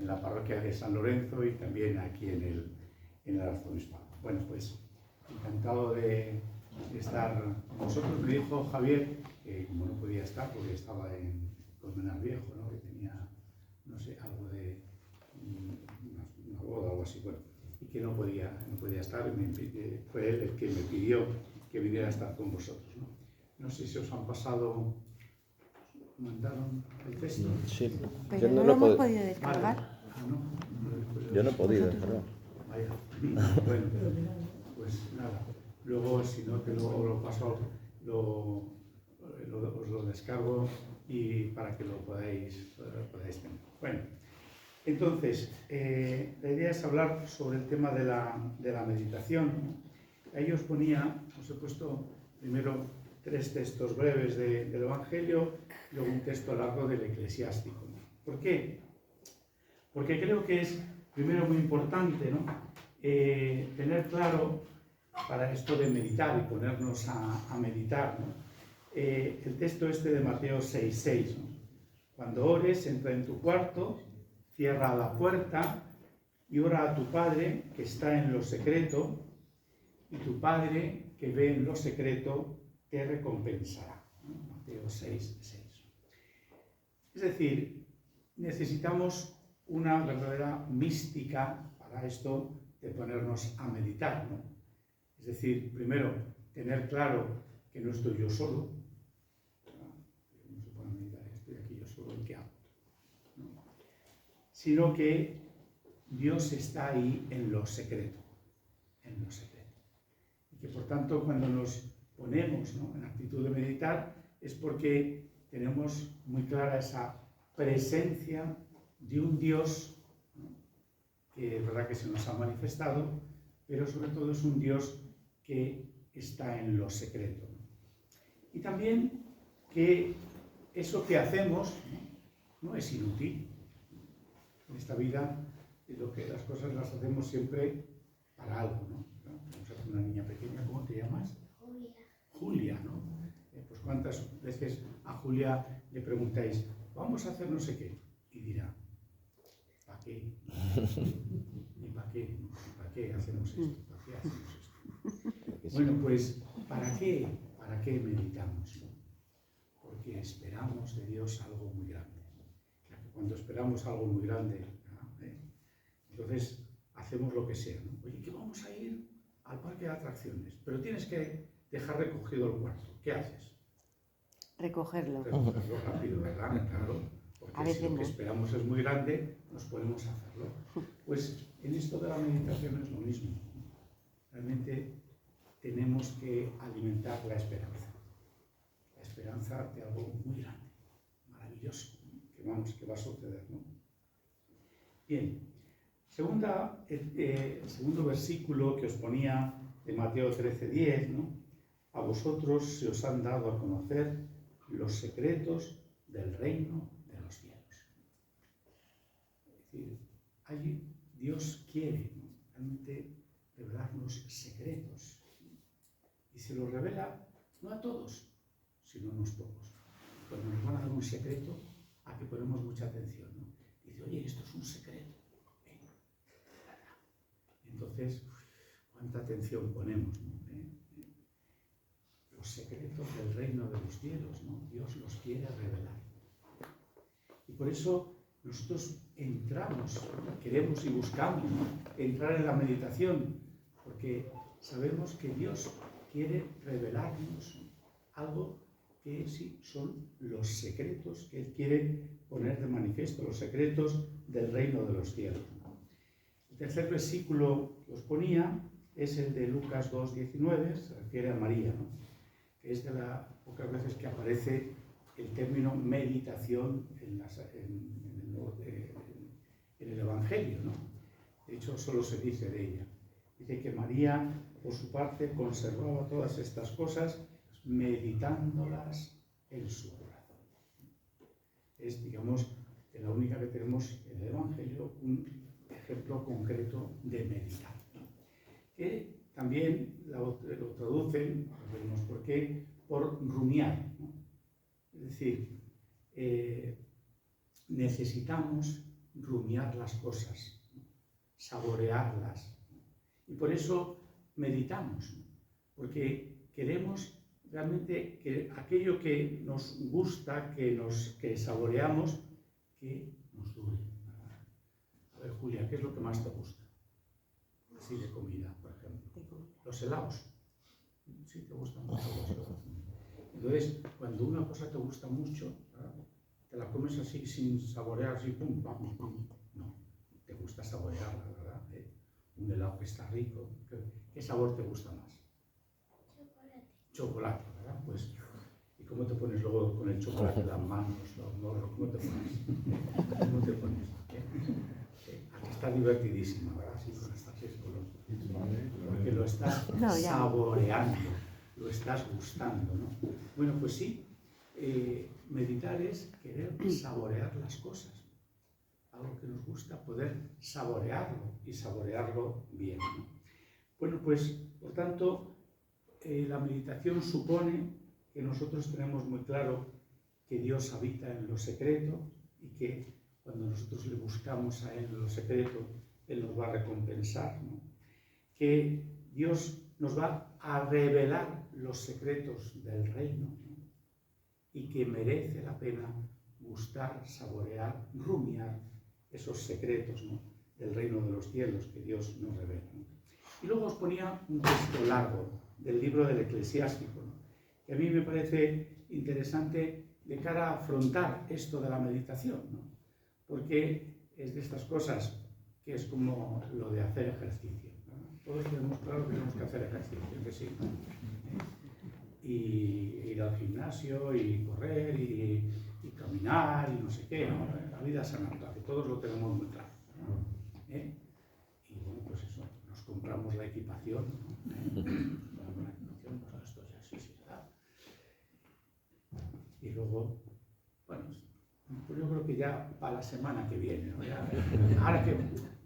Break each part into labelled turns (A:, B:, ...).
A: en la parroquia de San Lorenzo y también aquí en el arzobispado. Bueno, pues encantado de estar con vosotros. Me dijo Javier que como no podía estar porque estaba en Colmenar Viejo, ¿no? Que tenía, no sé, algo de una boda o algo así, bueno, y que no podía estar. Fue él el que me pidió que viniera a estar con vosotros, ¿no? No sé si os han pasado, mandaron el texto.
B: Sí.
C: Pero no lo hemos podido descargar.
A: Vale. Ah, no.
B: Yo no he podido, ¿no?
A: Vaya. Bueno, pues nada. Luego, si no, te lo paso, os lo descargo y para que lo podáis tener. Bueno, entonces, la idea es hablar sobre el tema de la meditación. Ahí os he puesto primero 3 textos breves del Evangelio, luego un texto largo del Eclesiástico. ¿Por qué? Porque creo que es, primero, muy importante, ¿no? Tener claro, para esto de meditar y ponernos a meditar, ¿no? El texto de Mateo 6:6, ¿no? Cuando ores, entra en tu cuarto, cierra la puerta y ora a tu Padre que está en lo secreto, y tu Padre que ve en lo secreto te recompensará, ¿no? Mateo 6:6. Es decir, necesitamos una verdadera mística para esto de ponernos a meditar, ¿no? Es decir, primero, tener claro que no estoy yo solo, ¿no? No se pone a meditar, estoy aquí yo solo, ¿y qué hago? ¿No? Sino que Dios está ahí en lo secreto, y que por tanto cuando nos ponemos, ¿no?, en actitud de meditar es porque tenemos muy clara esa presencia de un Dios, ¿no?, que es verdad que se nos ha manifestado, pero sobre todo es un Dios que está en lo secreto, ¿no? Y también que eso que hacemos, ¿no?, es inútil. En esta vida las cosas las hacemos siempre para algo, ¿no? Vamos a hacer una niña pequeña, ¿cómo te llamas? Julia, ¿no? Pues cuántas veces a Julia le preguntáis, vamos a hacer no sé qué, y dirá, ¿para qué? ¿Y para qué? ¿Para qué hacemos esto? ¿Para qué hacemos esto? Bueno, pues ¿para qué meditamos, ¿no? Porque esperamos de Dios algo muy grande. Cuando esperamos algo muy grande, ¿no?, entonces hacemos lo que sea, ¿no? Oye, que vamos a ir al parque de atracciones, pero tienes que dejar recogido el cuarto. ¿Qué haces?
C: Recogerlo.
A: Recogerlo rápido, ¿verdad? Claro, porque si lo que esperamos es muy grande, nos ponemos a hacerlo. Pues en esto de la meditación es lo mismo. Realmente tenemos que alimentar la esperanza de algo muy grande, maravilloso, que va a suceder, ¿no? Bien, el segundo versículo que os ponía de Mateo 13:10, ¿no? A vosotros se os han dado a conocer los secretos del reino de los cielos. Es decir, allí Dios quiere, ¿no?, realmente revelarnos secretos. Y se los revela no a todos, sino a unos pocos. Cuando nos van a dar un secreto, a que ponemos mucha atención, ¿no? Dice, oye, esto es un secreto. Entonces, ¿cuánta atención ponemos, ¿no? Los secretos del reino de los cielos, ¿no? Dios los quiere revelar. Y por eso nosotros queremos y buscamos, ¿no?, entrar en la meditación, porque sabemos que Dios quiere revelarnos algo que sí son los secretos que Él quiere poner de manifiesto, los secretos del reino de los cielos. El tercer versículo que os ponía es el de Lucas 2:19, se refiere a María, ¿no?, que es de las pocas veces que aparece el término meditación en el Evangelio, ¿no? De hecho, solo se dice de ella. Dice que María, por su parte, conservaba todas estas cosas, meditándolas en su corazón. Es, digamos, de la única que tenemos en el Evangelio un ejemplo concreto de meditar, ¿no? Que también lo traducen, no veremos por qué, por rumiar, ¿no? Es decir, necesitamos rumiar las cosas, saborearlas. Y por eso meditamos, porque queremos realmente que aquello que nos gusta, que saboreamos, que nos dure. A ver, Julia, ¿qué es lo que más te gusta? Así de comida, por ejemplo. Los helados. Sí, te gustan mucho los helados. Entonces, cuando una cosa te gusta mucho, te la comes así sin saborear, así, pum, pam, pam. No, te gusta saborearla, ¿verdad? Un helado que está rico. ¿Qué sabor te gusta más? Chocolate, ¿verdad? Pues, ¿y cómo te pones luego con el chocolate, las manos, los morros? ¿Cómo te pones? ¿Cómo te pones? Aquí está divertidísima, ¿verdad? Sí, con estas colores. Porque lo estás saboreando, lo estás gustando, ¿no? Bueno, pues sí, meditar es querer saborear las cosas. Algo que nos gusta, poder saborearlo y saborearlo bien, ¿no? Bueno, pues, por tanto, la meditación supone que nosotros tenemos muy claro que Dios habita en lo secreto y que cuando nosotros le buscamos a Él en lo secreto, Él nos va a recompensar, ¿no? Que Dios nos va a revelar los secretos del reino, ¿no? Y que merece la pena gustar, saborear, rumiar esos secretos, ¿no?, del reino de los cielos que Dios nos revela, ¿no? Y luego os ponía un texto largo del libro del Eclesiástico, ¿no?, que a mí me parece interesante de cara a afrontar esto de la meditación, ¿no?, porque es de estas cosas que es como lo de hacer ejercicio, ¿no? Todos tenemos claro que tenemos que hacer ejercicio, que sí, ¿no? Y ir al gimnasio y correr y caminar y no sé qué, ¿no? La vida sana, que todos lo tenemos muy claro, ¿no? Y bueno, pues eso, nos compramos la equipación, ¿no? Pues esto ya sí se da. Y luego, bueno, pues yo creo que ya para la semana que viene, ¿no? Ahora que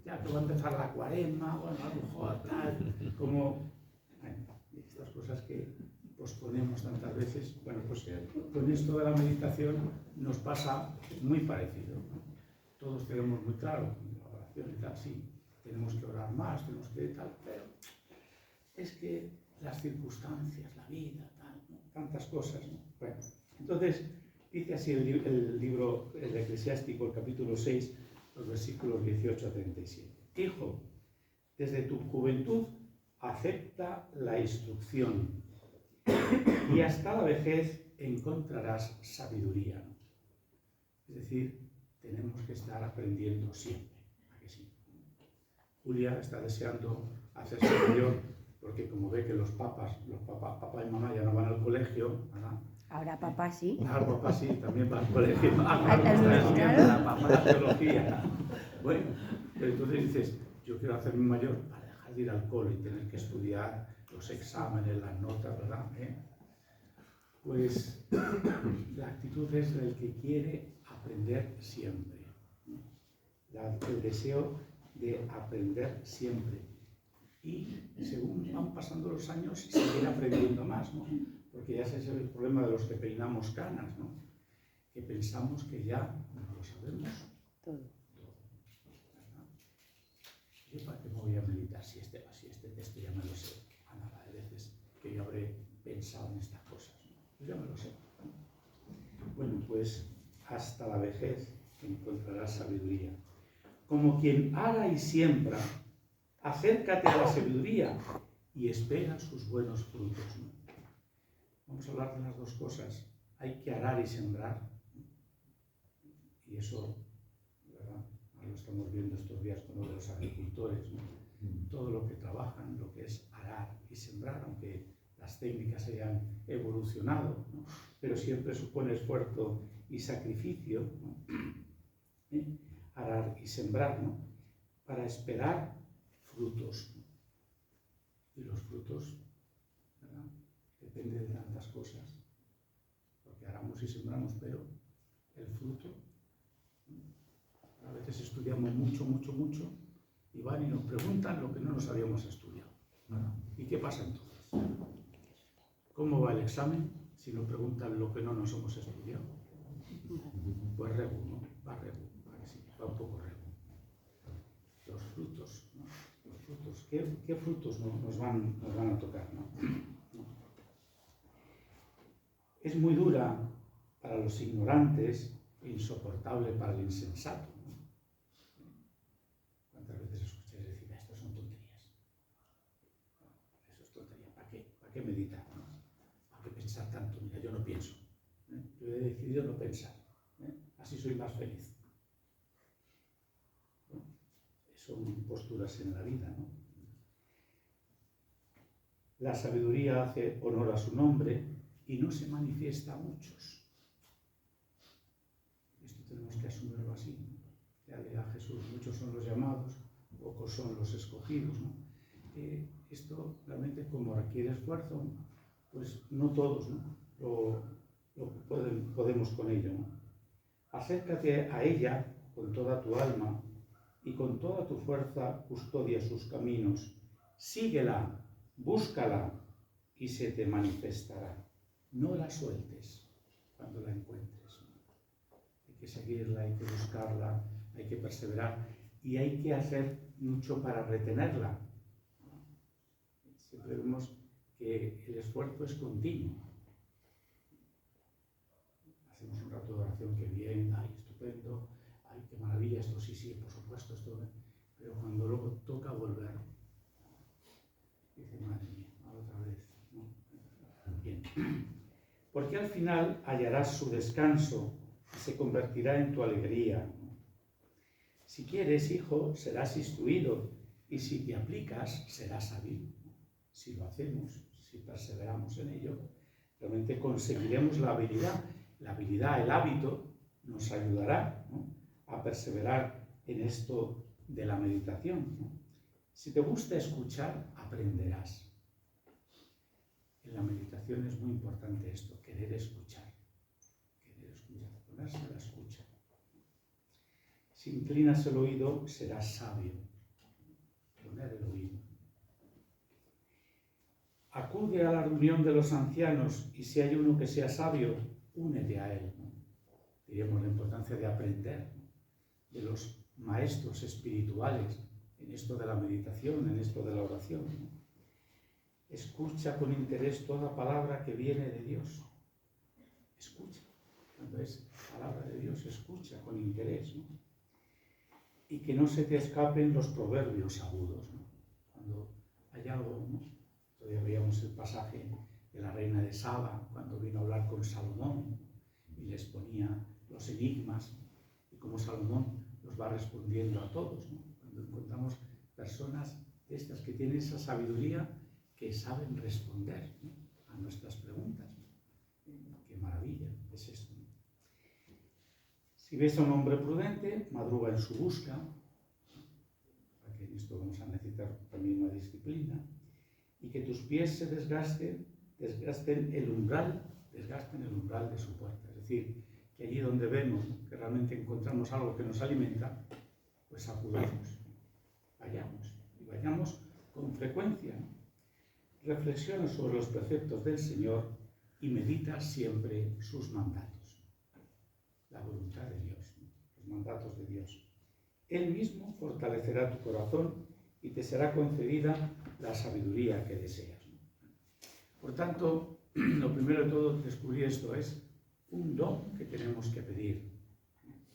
A: ya que va a empezar la cuaresma, bueno, a lo mejor tal, como, bueno, estas cosas que posponemos tantas veces, bueno, pues con esto de la meditación nos pasa muy parecido, ¿no? Todos tenemos muy claro, la oración y tal, sí, tenemos que orar más, tenemos que tal, pero es que las circunstancias, la vida, tal, ¿no?, tantas cosas, ¿no? Bueno, entonces dice así el libro, el Eclesiástico, el capítulo 6, los versículos 18 a 37. Hijo, desde tu juventud acepta la instrucción y hasta la vejez encontrarás sabiduría, ¿no? Es decir, tenemos que estar aprendiendo siempre, ¿a que sí? Julia está deseando hacerse mayor porque como ve que los papá y mamá ya no van al colegio, ¿verdad?
C: Ahora papá sí.
A: Ahora papá sí, también va al colegio. Ahora está estudiando la papá la teología. Bueno, pero entonces dices, yo quiero hacerme mayor para dejar de ir al cole y tener que estudiar los exámenes, las notas, ¿verdad? Pues la actitud es del que quiere aprender siempre, ¿no? El deseo de aprender siempre. Y según van pasando los años, seguir aprendiendo más, ¿no? Porque ya ese es el problema de los que peinamos canas, ¿no? Que pensamos que ya no lo sabemos todo. ¿Verdad? ¿Yo para qué me voy a meditar si este texto ya me lo sé? A nada de veces que yo habré pensado en estas cosas, ¿no? Pues ya me lo sé, ¿no? Bueno, pues hasta la vejez encontrarás sabiduría. Como quien ara y siembra, acércate a la sabiduría y espera sus buenos frutos, ¿no? Vamos a hablar de las dos cosas. Hay que arar y sembrar. Y eso, ¿verdad?, lo estamos viendo estos días con los agricultores, ¿no? Todo lo que trabajan, lo que es arar y sembrar, aunque las técnicas hayan evolucionado, ¿no?, pero siempre supone esfuerzo y sacrificio, ¿no? Arar y sembrar, ¿no?, para esperar frutos, ¿no? Y los frutos, ¿verdad?, depende de tantas cosas, porque aramos y sembramos, pero el fruto, ¿no?, a veces estudiamos mucho y van y nos preguntan lo que no nos habíamos estudiado, ¿verdad? ¿Y qué pasa entonces? ¿Cómo va el examen si nos preguntan lo que no nos hemos estudiado? Pues regu, ¿no? Va regu, sí, va un poco regu. ¿qué frutos nos van a tocar, ¿no? Es muy dura para los ignorantes e insoportable para el insensato, ¿no? ¿Cuántas veces escucháis decir, estas son tonterías? Eso es tontería. ¿Para qué? ¿Para qué meditar? ¿No? ¿Para qué pensar tanto? Mira, yo no pienso. Yo he decidido no pensar. Así soy más feliz. ¿No? Son posturas en la vida, ¿no? La sabiduría hace honor a su nombre y no se manifiesta a muchos. Esto tenemos que asumirlo así, ¿no? Ya dirá Jesús, muchos son los llamados, pocos son los escogidos, ¿no? Esto realmente, como requiere esfuerzo, pues no todos, ¿no? podemos con ello, ¿no? Acércate a ella con toda tu alma y con toda tu fuerza custodia sus caminos. Síguela, búscala y se te manifestará. No la sueltes cuando la encuentres. Hay que seguirla, hay que buscarla, hay que perseverar y hay que hacer mucho para retenerla. Siempre vemos que el esfuerzo es continuo. Hacemos un rato de oración, que bien, ay, estupendo, ay, qué maravilla, esto sí, por supuesto, esto, pero cuando luego toca volver, dice, madre mía, otra vez, ¿no? Bien. Porque al final hallarás su descanso y se convertirá en tu alegría, ¿no? Si quieres, hijo, serás instruido, y si te aplicas, serás sabio. Si lo hacemos, si perseveramos en ello, realmente conseguiremos la habilidad. La habilidad, el hábito, nos ayudará, ¿no?, a perseverar en esto de la meditación, ¿no? Si te gusta escuchar, aprenderás. En la meditación es muy importante esto, querer escuchar, ponerse a la escucha. Si inclinas el oído, serás sabio. Poner el oído. Acude a la reunión de los ancianos y si hay uno que sea sabio, únete a él, ¿no? Diríamos la importancia de aprender, ¿no?, de los maestros espirituales en esto de la meditación, en esto de la oración, ¿no? Escucha con interés toda palabra que viene de Dios. Escucha. Cuando es palabra de Dios, escucha con interés, ¿no? Y que no se te escapen los proverbios agudos, ¿no? Cuando hay algo, ¿no? Todavía veíamos el pasaje de la reina de Saba, cuando vino a hablar con Salomón y les ponía los enigmas, y como Salomón los va respondiendo a todos, ¿no? Cuando encontramos personas de estas que tienen esa sabiduría, que saben responder, ¿no?, a nuestras preguntas, ¿no? Qué maravilla es esto, ¿no? Si ves a un hombre prudente, madruga en su busca, porque en esto vamos a necesitar también una disciplina, y que tus pies se desgasten el umbral de su puerta. Es decir, que allí donde vemos, ¿no?, que realmente encontramos algo que nos alimenta, pues acudamos, vayamos con frecuencia, ¿no? Reflexiona sobre los preceptos del Señor y medita siempre sus mandatos. La voluntad de Dios, ¿no?, los mandatos de Dios. Él mismo fortalecerá tu corazón y te será concedida la sabiduría que deseas, ¿no? Por tanto, lo primero de todo, descubrir esto es un don que tenemos que pedir,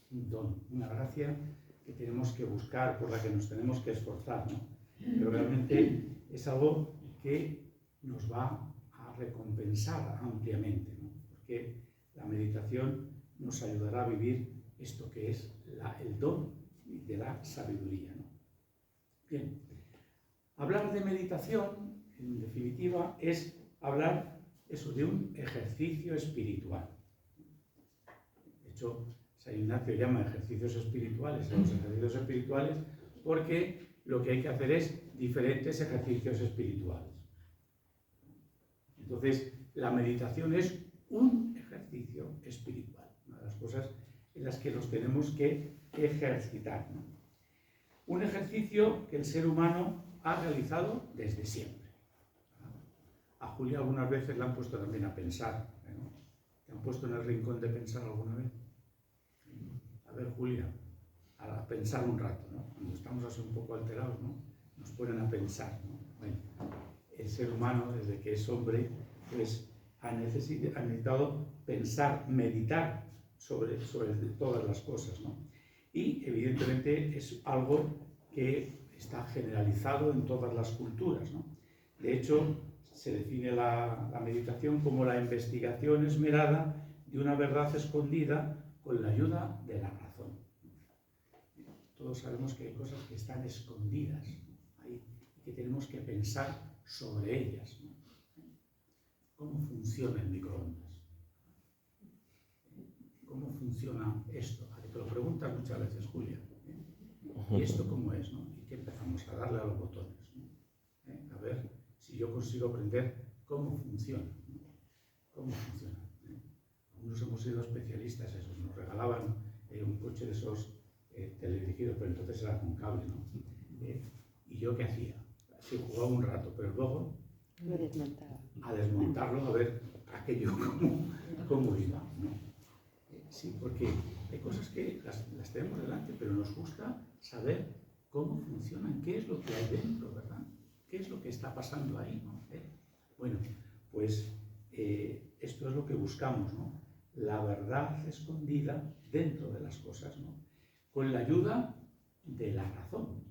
A: un don, una gracia que tenemos que buscar, por la que nos tenemos que esforzar, ¿no? Pero realmente es algo que nos va a recompensar ampliamente, ¿no? Porque la meditación nos ayudará a vivir esto que es el don de la sabiduría, ¿no? Bien, hablar de meditación, en definitiva, es hablar eso de un ejercicio espiritual. De hecho, San Ignacio llama ejercicios espirituales a los ejercicios espirituales porque lo que hay que hacer es diferentes ejercicios espirituales. Entonces, la meditación es un ejercicio espiritual, una de las cosas en las que nos tenemos que ejercitar, ¿no? Un ejercicio que el ser humano ha realizado desde siempre. A Julia algunas veces la han puesto también a pensar, ¿no? ¿Te han puesto en el rincón de pensar alguna vez? A ver, Julia, a pensar un rato, ¿no? Cuando estamos así un poco alterados, ¿no? nos ponen a pensar, ¿no? Bueno, el ser humano, desde que es hombre, pues ha necesitado pensar, meditar sobre todas las cosas, ¿no? Y evidentemente es algo que está generalizado en todas las culturas, ¿no? De hecho, se define la meditación como la investigación esmerada de una verdad escondida con la ayuda de la razón. Todos sabemos que hay cosas que están escondidas ahí y que tenemos que pensar sobre ellas, ¿no? ¿Cómo funciona el microondas? ¿Cómo funciona esto? A que te lo preguntas muchas veces, Julia. ¿Y esto cómo es? ¿No? Y que empezamos a darle a los botones, ¿no? A ver si yo consigo aprender cómo funciona, ¿no? ¿Cómo funciona? Algunos hemos sido especialistas, esos nos regalaban un coche de esos teledirigidos, pero entonces era con cable, ¿no? ¿Y yo qué hacía? Sí, jugaba un rato, pero luego
C: Lo desmontaba.
A: a desmontarlo, a ver aquello cómo iba, ¿no? Sí, porque hay cosas que las tenemos delante, pero nos gusta saber cómo funcionan, qué es lo que hay dentro, ¿verdad? ¿Qué es lo que está pasando ahí, ¿no? Bueno, pues esto es lo que buscamos, ¿no? La verdad escondida dentro de las cosas, ¿no? Con la ayuda de la razón.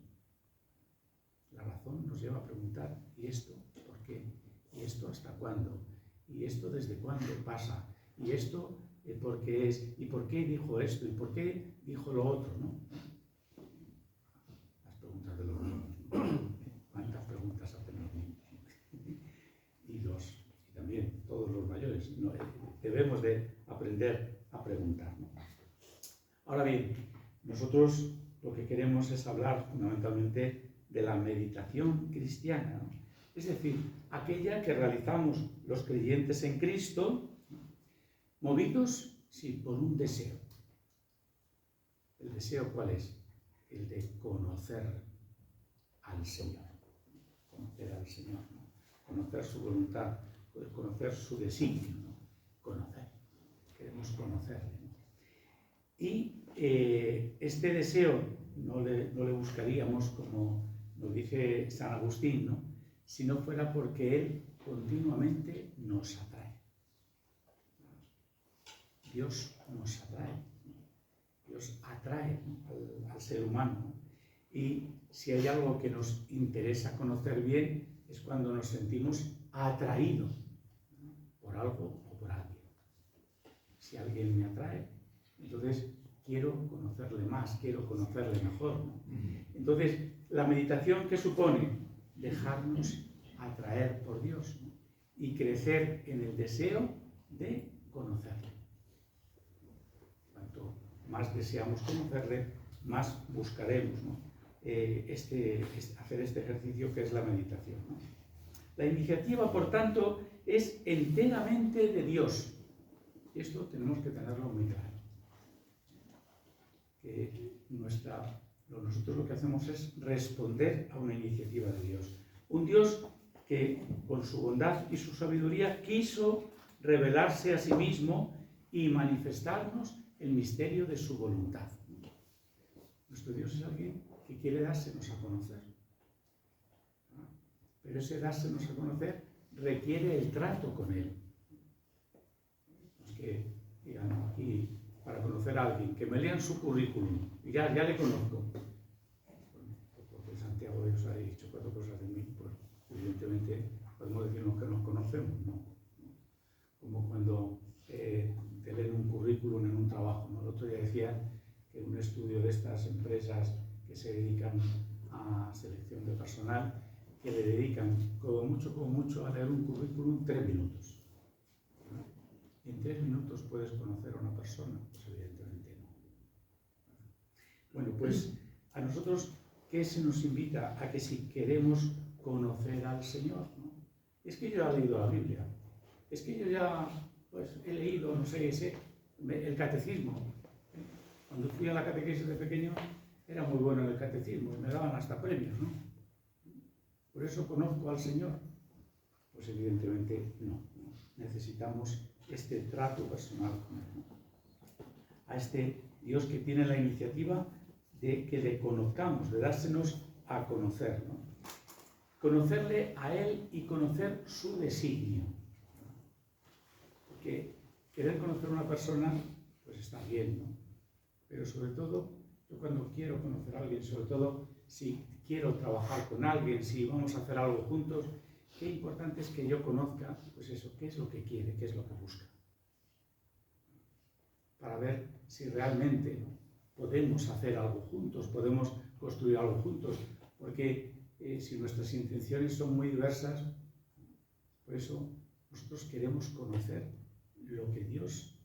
A: La razón nos lleva a preguntar, ¿y esto por qué? ¿Y esto hasta cuándo? ¿Y esto desde cuándo pasa? ¿Y esto por qué es? ¿Y por qué dijo esto? ¿Y por qué dijo lo otro? ¿No? Las preguntas de los niños, ¿no? ¿Cuántas preguntas hacen los niños? Y también todos los mayores, ¿no? Debemos de aprender a preguntar, ¿no? Ahora bien, nosotros lo que queremos es hablar fundamentalmente de la meditación cristiana, ¿no? Es decir, aquella que realizamos los creyentes en Cristo, movidos, sí, por un deseo. ¿El deseo cuál es? El de conocer al Señor. Conocer al Señor, ¿no? Conocer su voluntad, conocer su designio, ¿no? Conocer. Queremos conocerle, ¿no? Y este deseo no le buscaríamos, como nos dice San Agustín, ¿no? Si no fuera porque Él continuamente nos atrae. Dios nos atrae. Dios atrae, ¿no? al ser humano, ¿no? Y si hay algo que nos interesa conocer bien, es cuando nos sentimos atraídos, ¿no? Por algo o por alguien. Si alguien me atrae, entonces quiero conocerle más, quiero conocerle mejor, ¿no? Entonces, la meditación, ¿qué supone? Dejarnos atraer por Dios, ¿no? Y crecer en el deseo de conocerle. Cuanto más deseamos conocerle, más buscaremos, ¿no? Hacer este ejercicio que es la meditación, ¿no? La iniciativa, por tanto, es enteramente de Dios. Esto tenemos que tenerlo muy claro. Que nosotros lo que hacemos es responder a una iniciativa de Dios. Un Dios que, con su bondad y su sabiduría, quiso revelarse a sí mismo y manifestarnos el misterio de su voluntad. Nuestro Dios es alguien que quiere dársenos a conocer. Pero ese dársenos a conocer requiere el trato con Él. Los que digan, no, aquí, para conocer a alguien, que me lean su currículum, y ya le conozco. Porque Santiago de Dios ha dicho 4 cosas de mí, pues evidentemente podemos decirnos que nos conocemos, ¿no? Como cuando te leen un currículum en un trabajo, ¿no? El otro día decía que un estudio de estas empresas que se dedican a selección de personal, que le dedican como mucho a leer un currículum 3 minutos. ¿No? ¿En 3 minutos puedes conocer a una persona? Pues evidentemente no. Bueno, pues a nosotros, ¿qué se nos invita? A que si queremos conocer al Señor, ¿no? Es que yo ya he leído la Biblia, es que yo ya pues, he leído, no sé, el catecismo. Cuando fui a la catequesis de pequeño era muy bueno en el catecismo y me daban hasta premios, ¿no? Por eso conozco al Señor. Pues evidentemente no. Necesitamos este trato personal con Él, ¿no? A este Dios que tiene la iniciativa de que le conozcamos, de dársenos a conocer, ¿no? Conocerle a Él y conocer su designio. Porque querer conocer a una persona, pues está bien, ¿no? Pero sobre todo, yo cuando quiero conocer a alguien, sobre todo si quiero trabajar con alguien, si vamos a hacer algo juntos, qué importante es que yo conozca, pues eso, qué es lo que quiere, qué es lo que busca. Para ver si realmente podemos hacer algo juntos, podemos construir algo juntos, porque si nuestras intenciones son muy diversas, por eso nosotros queremos conocer lo que Dios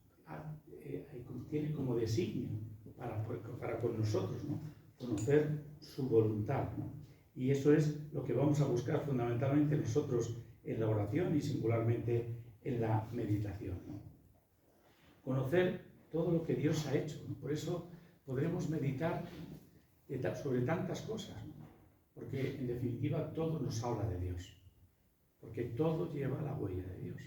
A: tiene como designio para con nosotros, ¿no? Conocer su voluntad, ¿no? Y eso es lo que vamos a buscar fundamentalmente nosotros en la oración y singularmente en la meditación, ¿no? Conocer todo lo que Dios ha hecho, ¿no? Por eso podremos meditar sobre tantas cosas, ¿no? Porque en definitiva todo nos habla de Dios, porque todo lleva la huella de Dios.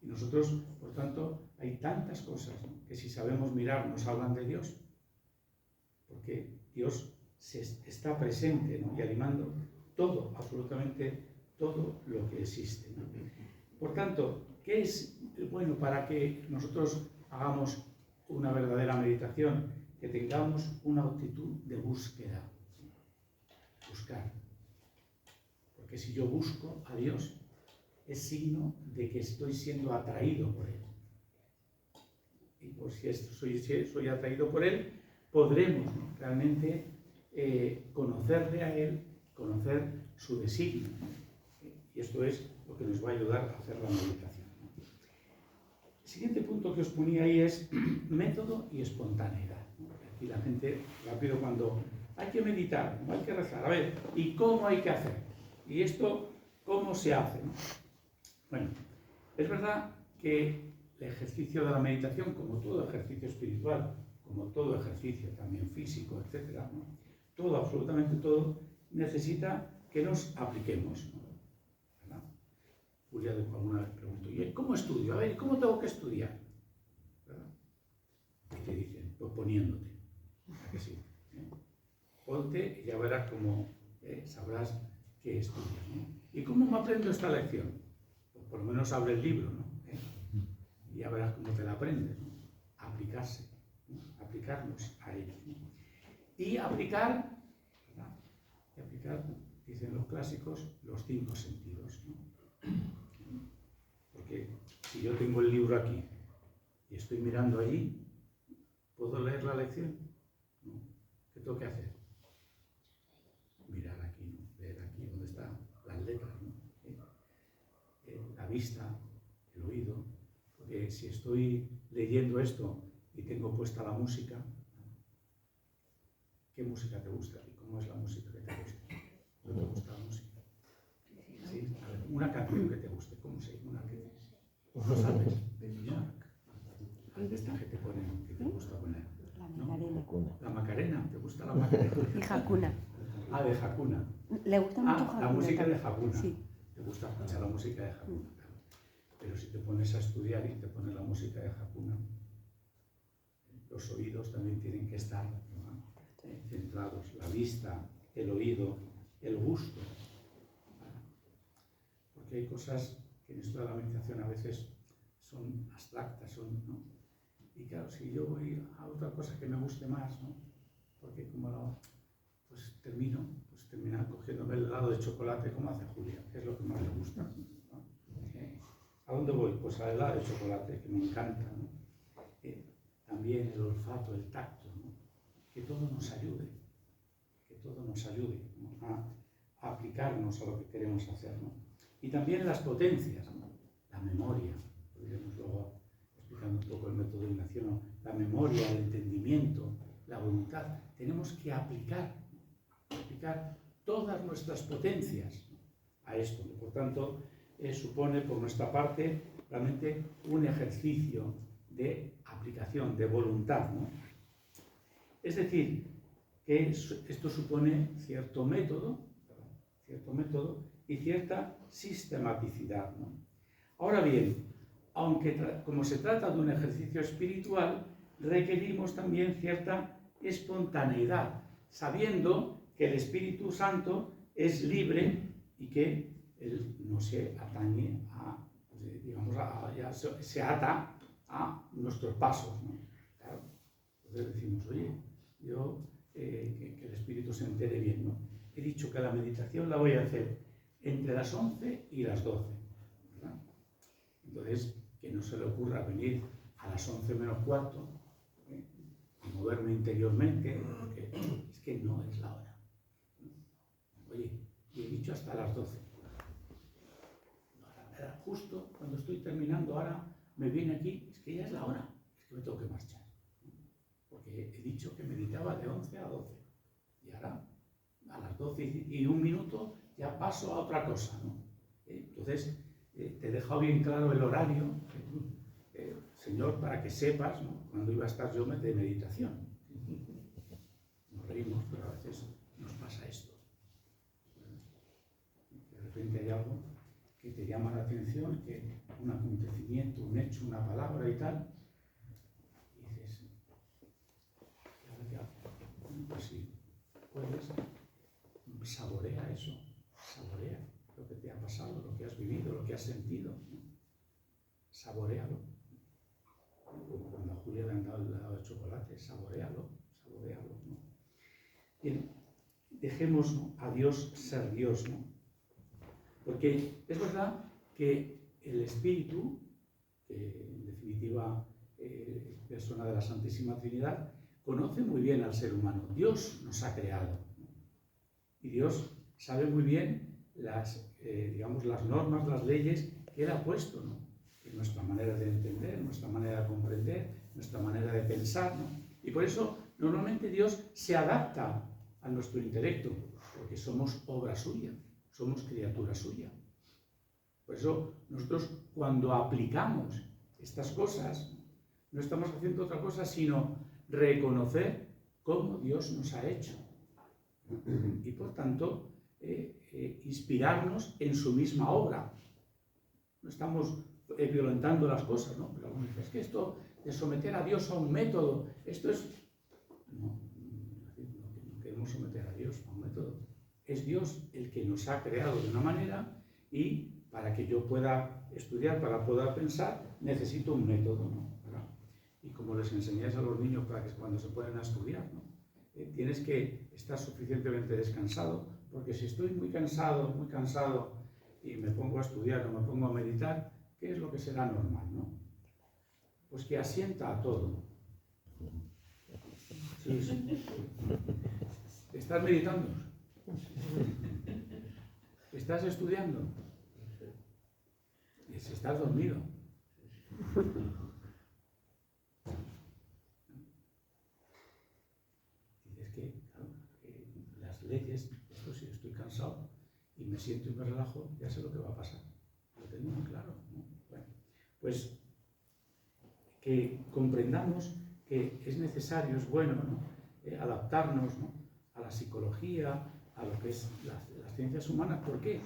A: Y nosotros, por tanto, hay tantas cosas, ¿no?, que si sabemos mirar nos hablan de Dios, porque Dios está presente, ¿no?, y animando todo, absolutamente todo lo que existe, ¿no? Por tanto, ¿qué es bueno para que nosotros hagamos una verdadera meditación? Que tengamos una actitud de búsqueda. Buscar. Porque si yo busco a Dios, es signo de que estoy siendo atraído por Él. Y por si soy atraído por Él, podremos, ¿no?, realmente conocerle a Él, conocer su designio. Y esto es lo que nos va a ayudar a hacer la meditación. El siguiente punto que os ponía ahí es método y espontaneidad. Aquí la gente rápido cuando hay que meditar, hay que rezar, a ver, ¿y cómo hay que hacer? ¿Y esto cómo se hace?, ¿no? Bueno, es verdad que el ejercicio de la meditación, como todo ejercicio espiritual, como todo ejercicio también físico, etc., ¿no?, todo, absolutamente todo, necesita que nos apliquemos, ¿no? ¿Verdad? Julia alguna vez preguntó, ¿y cómo estudio? A ver, ¿cómo tengo que estudiar? ¿Verdad? Y te dicen, pues poniéndote. ¿A que sí? Ponte y ya verás cómo sabrás qué estudias, ¿no? ¿Y cómo me aprendo esta lección? Pues por lo menos abre el libro, ¿no? Y ya verás cómo te la aprendes, ¿no? Aplicarse, ¿no? Aplicarnos a ello, ¿no? Y aplicar, ¿verdad? Y aplicar, dicen los clásicos, los 5 sentidos, ¿no? Porque si yo tengo el libro aquí y estoy mirando allí, ¿puedo leer la lección? ¿No? ¿Qué tengo que hacer? Mirar aquí, ¿no? Leer aquí donde están las letras, ¿no? La vista, el oído, porque si estoy leyendo esto y tengo puesta la música, ¿qué música te gusta? ¿Y cómo es la música que te gusta? ¿No te gusta la música? ¿Sí? A ver, una canción que te guste, ¿cómo se llama? ¿No sabes? Esta que te pone, que te gusta poner.
C: La Macarena.
A: La Macarena, ¿te gusta la Macarena?
C: Y Hakuna.
A: Ah, de Hakuna.
C: Le gusta mucho Hakuna.
A: La música
C: también.
A: de Hakuna.
C: Sí.
A: Te gusta escuchar la música de Hakuna. Pero si te pones a estudiar y te pones la música de Hakuna, los oídos también tienen que estar, ¿no?, centrados. La vista, el oído, el gusto. Porque hay cosas que en esto de la meditación a veces son abstractas, ¿no? Y claro, si yo voy a otra cosa que me guste más, ¿no? Porque como pues termina cogiéndome el helado de chocolate como hace Julia, que es lo que más le gusta, ¿no? ¿A dónde voy? Pues al helado de chocolate, que me encanta, ¿no? También el olfato, el tacto, ¿no? Que todo nos ayude, ¿no?, a aplicarnos a lo que queremos hacer, ¿no? Y también las potencias, ¿no? La memoria, podríamos luego explicando un poco el método de Ignacio, ¿no? La memoria, el entendimiento, la voluntad. Tenemos que aplicar todas nuestras potencias, ¿no?, a esto. Por tanto, supone por nuestra parte realmente un ejercicio de aplicación, de voluntad, ¿no? Es decir, que esto supone cierto método y cierta sistematicidad, ¿no? Ahora bien, aunque como se trata de un ejercicio espiritual, requerimos también cierta espontaneidad, sabiendo que el Espíritu Santo es libre y que él no se atañe a, digamos, ya se ata a nuestros pasos, ¿no? Claro. Entonces decimos, oye, yo que el Espíritu se entere bien, ¿no? He dicho que la meditación la voy a hacer entre las 11 y las 12, ¿verdad? Entonces, que no se le ocurra venir a las 11 menos cuarto, y moverme interiormente, porque es que no es la hora. Oye, y he dicho hasta las 12. Ahora, justo cuando estoy terminando, ahora me viene aquí, es que ya es la hora, es que me tengo que marchar. Porque he dicho que meditaba de 11 a 12. Y ahora, a las 12 y un minuto, ya paso a otra cosa, ¿no? Entonces, te he dejado bien claro el horario, Señor, para que sepas, ¿no?, cuándo iba a estar yo de meditación. Nos reímos, pero a veces nos pasa esto. De repente hay algo que te llama la atención, que un acontecimiento, un hecho, una palabra y tal, y dices, ¿y ahora qué hago? Pues sí, puedes, saborea eso, saborea lo que te ha pasado, lo que has vivido, lo que has sentido, ¿no? Saborealo. Como cuando a Julia le han dado el helado de chocolate, saborealo, saborealo, ¿no? Bien, dejemos, ¿no?, a Dios ser Dios, ¿no? Porque es verdad que el Espíritu, en definitiva persona de la Santísima Trinidad, conoce muy bien al ser humano. Dios nos ha creado, ¿no? Y Dios sabe muy bien digamos, las normas, las leyes que Él ha puesto, ¿no? Que nuestra manera de entender, nuestra manera de comprender, nuestra manera de pensar, ¿no? Y por eso normalmente Dios se adapta a nuestro intelecto, porque somos obra suya, somos criatura suya. Por eso nosotros, cuando aplicamos estas cosas, no estamos haciendo otra cosa sino reconocer cómo Dios nos ha hecho y por tanto inspirarnos en su misma obra. No estamos violentando las cosas, ¿no? Pero algunos dicen, es que esto de someter a Dios a un método, esto es... No queremos someter a Dios a un método. Es Dios el que nos ha creado de una manera, y para que yo pueda estudiar, para poder pensar, necesito un método, ¿no? ¿Verdad? Y como les enseñáis a los niños para que cuando se puedan estudiar, ¿no? Tienes que estar suficientemente descansado, porque si estoy muy cansado y me pongo a estudiar o me pongo a meditar, ¿qué es lo que será normal, no? Pues que asienta a todo. Sí, sí. ¿Estás meditando? ¿Estás estudiando? Si estás dormido. Dices que, claro, las leyes, esto si estoy cansado y me siento y me relajo, ya sé lo que va a pasar. Lo tengo muy claro, ¿no? Bueno, pues que comprendamos que es necesario, es bueno, ¿no?, adaptarnos, ¿no?, a la psicología, a lo que es las ciencias humanas. ¿Por qué?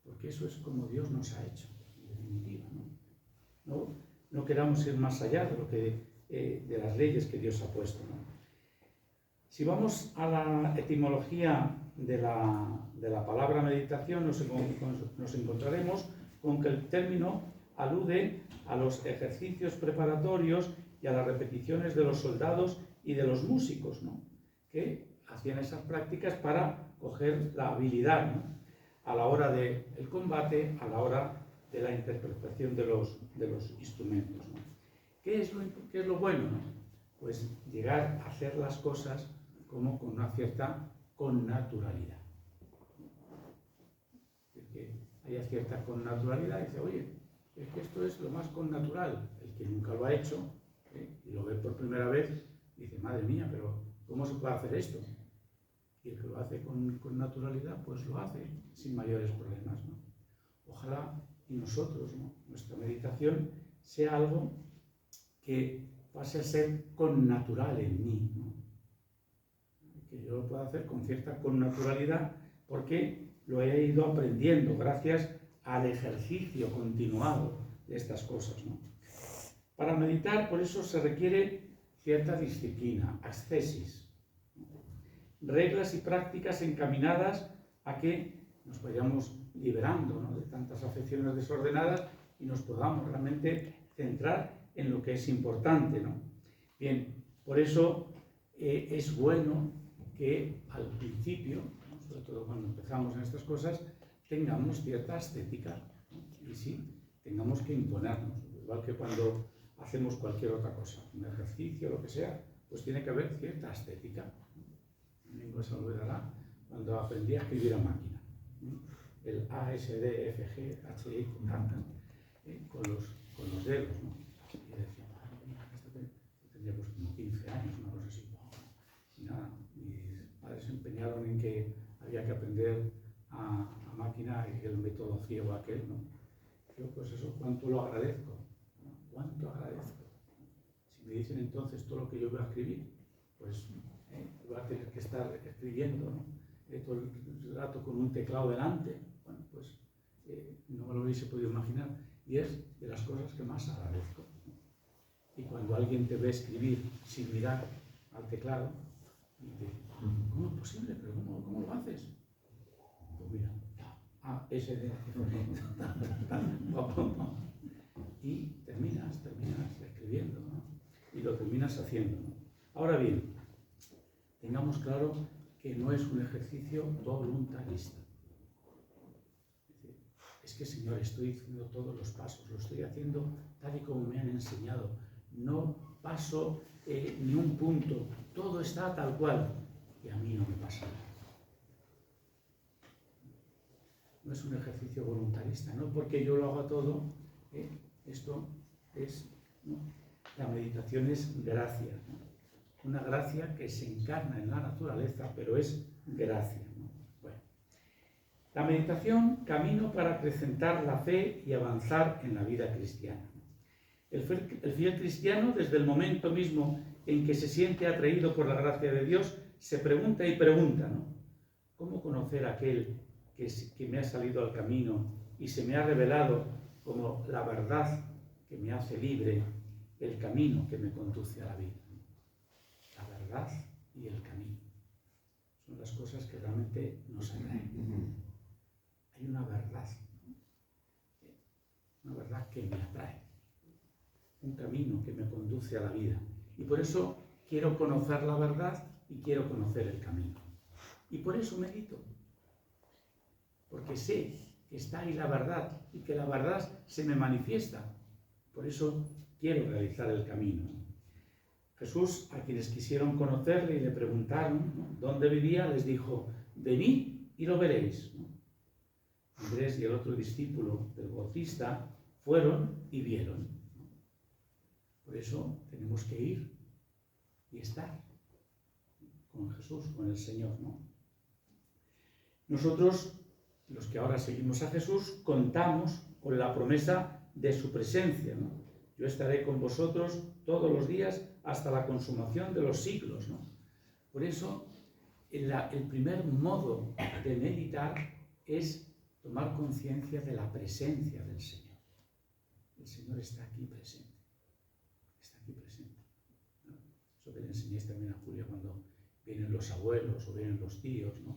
A: Porque eso es como Dios nos ha hecho, en definitiva, ¿no? No queramos ir más allá de lo que, de las leyes que Dios ha puesto, ¿no? Si vamos a la etimología de la palabra meditación, nos encontraremos con que el término alude a los ejercicios preparatorios y a las repeticiones de los soldados y de los músicos, ¿no?, que hacían esas prácticas para coger la habilidad, ¿no?, a la hora del combate, a la hora de la interpretación de los instrumentos, ¿no? ¿Qué es lo bueno, no? Pues llegar a hacer las cosas como con una cierta connaturalidad. Que haya cierta connaturalidad y dice, oye, es que esto es lo más connatural. El que nunca lo ha hecho, y lo ve por primera vez, dice, madre mía, pero ¿cómo se puede hacer esto? Y el que lo hace con naturalidad, pues lo hace sin mayores problemas, ¿no? Ojalá y nosotros, ¿no?, nuestra meditación sea algo que pase a ser connatural en mí, ¿no? Que yo lo pueda hacer con cierta connaturalidad porque lo he ido aprendiendo gracias al ejercicio continuado de estas cosas, ¿no? Para meditar, por eso se requiere cierta disciplina, ascesis. reglas y prácticas encaminadas a que nos vayamos liberando, ¿no?, de tantas afecciones desordenadas y nos podamos realmente centrar en lo que es importante, ¿no? Bien, por eso es bueno que al principio, ¿no?, sobre todo cuando empezamos en estas cosas, tengamos cierta estética, ¿no? Y sí, tengamos que imponernos, igual que cuando hacemos cualquier otra cosa, un ejercicio, lo que sea, pues tiene que haber cierta estética. Ningún se olvidará cuando aprendí a escribir a máquina, ¿no? El A, S, D, F, G, H, I, con los dedos, ¿no? Y decía, tendría pues como 15 años, una cosa así. Y nada, mis padres se empeñaron en que había que aprender a máquina y el método ciego aquel, ¿no? Yo pues eso, ¿cuánto lo agradezco? ¿No? ¿Cuánto agradezco? Si me dicen entonces todo lo que yo voy a escribir, pues voy a tener que estar escribiendo, ¿no?, todo el rato con un teclado delante. Bueno, pues no me lo hubiese podido imaginar. Y es de las cosas que más agradezco. Y cuando alguien te ve escribir sin mirar al teclado, y te dice, ¿cómo es posible? ¿Pero cómo lo haces? Pues mira, A, S, D, y terminas escribiendo, ¿no? Y lo terminas haciendo, ¿no? Ahora bien, tengamos claro que no es un ejercicio voluntarista. Es que, Señor, estoy haciendo todos los pasos, lo estoy haciendo tal y como me han enseñado. No paso ni un punto, todo está tal cual, y a mí no me pasa nada. No es un ejercicio voluntarista, no porque yo lo haga todo, esto es, ¿no? La meditación es gracia, ¿no? Una gracia que se encarna en la naturaleza, pero es gracia, ¿no? Bueno. La meditación, camino para acrecentar la fe y avanzar en la vida cristiana. El fiel cristiano, desde el momento mismo en que se siente atraído por la gracia de Dios, se pregunta y pregunta, ¿no? ¿Cómo conocer a aquel que me ha salido al camino y se me ha revelado como la verdad que me hace libre, el camino que me conduce a la vida? La verdad y el camino son las cosas que realmente nos atraen. Hay una verdad que me atrae, un camino que me conduce a la vida. Y por eso quiero conocer la verdad y quiero conocer el camino. Y por eso medito, porque sé que está ahí la verdad y que la verdad se me manifiesta. Por eso quiero realizar el camino. Jesús, a quienes quisieron conocerle y le preguntaron, ¿no?, dónde vivía, les dijo, venid y lo veréis, ¿no? Andrés y el otro discípulo del Bautista fueron y vieron, ¿no? Por eso tenemos que ir y estar con Jesús, con el Señor, ¿no? Nosotros, los que ahora seguimos a Jesús, contamos con la promesa de su presencia, ¿no? Yo estaré con vosotros todos los días hasta la consumación de los siglos, ¿no? Por eso, el primer modo de meditar es tomar conciencia de la presencia del Señor. El Señor está aquí presente. Está aquí presente, ¿no? Eso que le enseñéis también a Julia cuando vienen los abuelos o vienen los tíos, ¿no?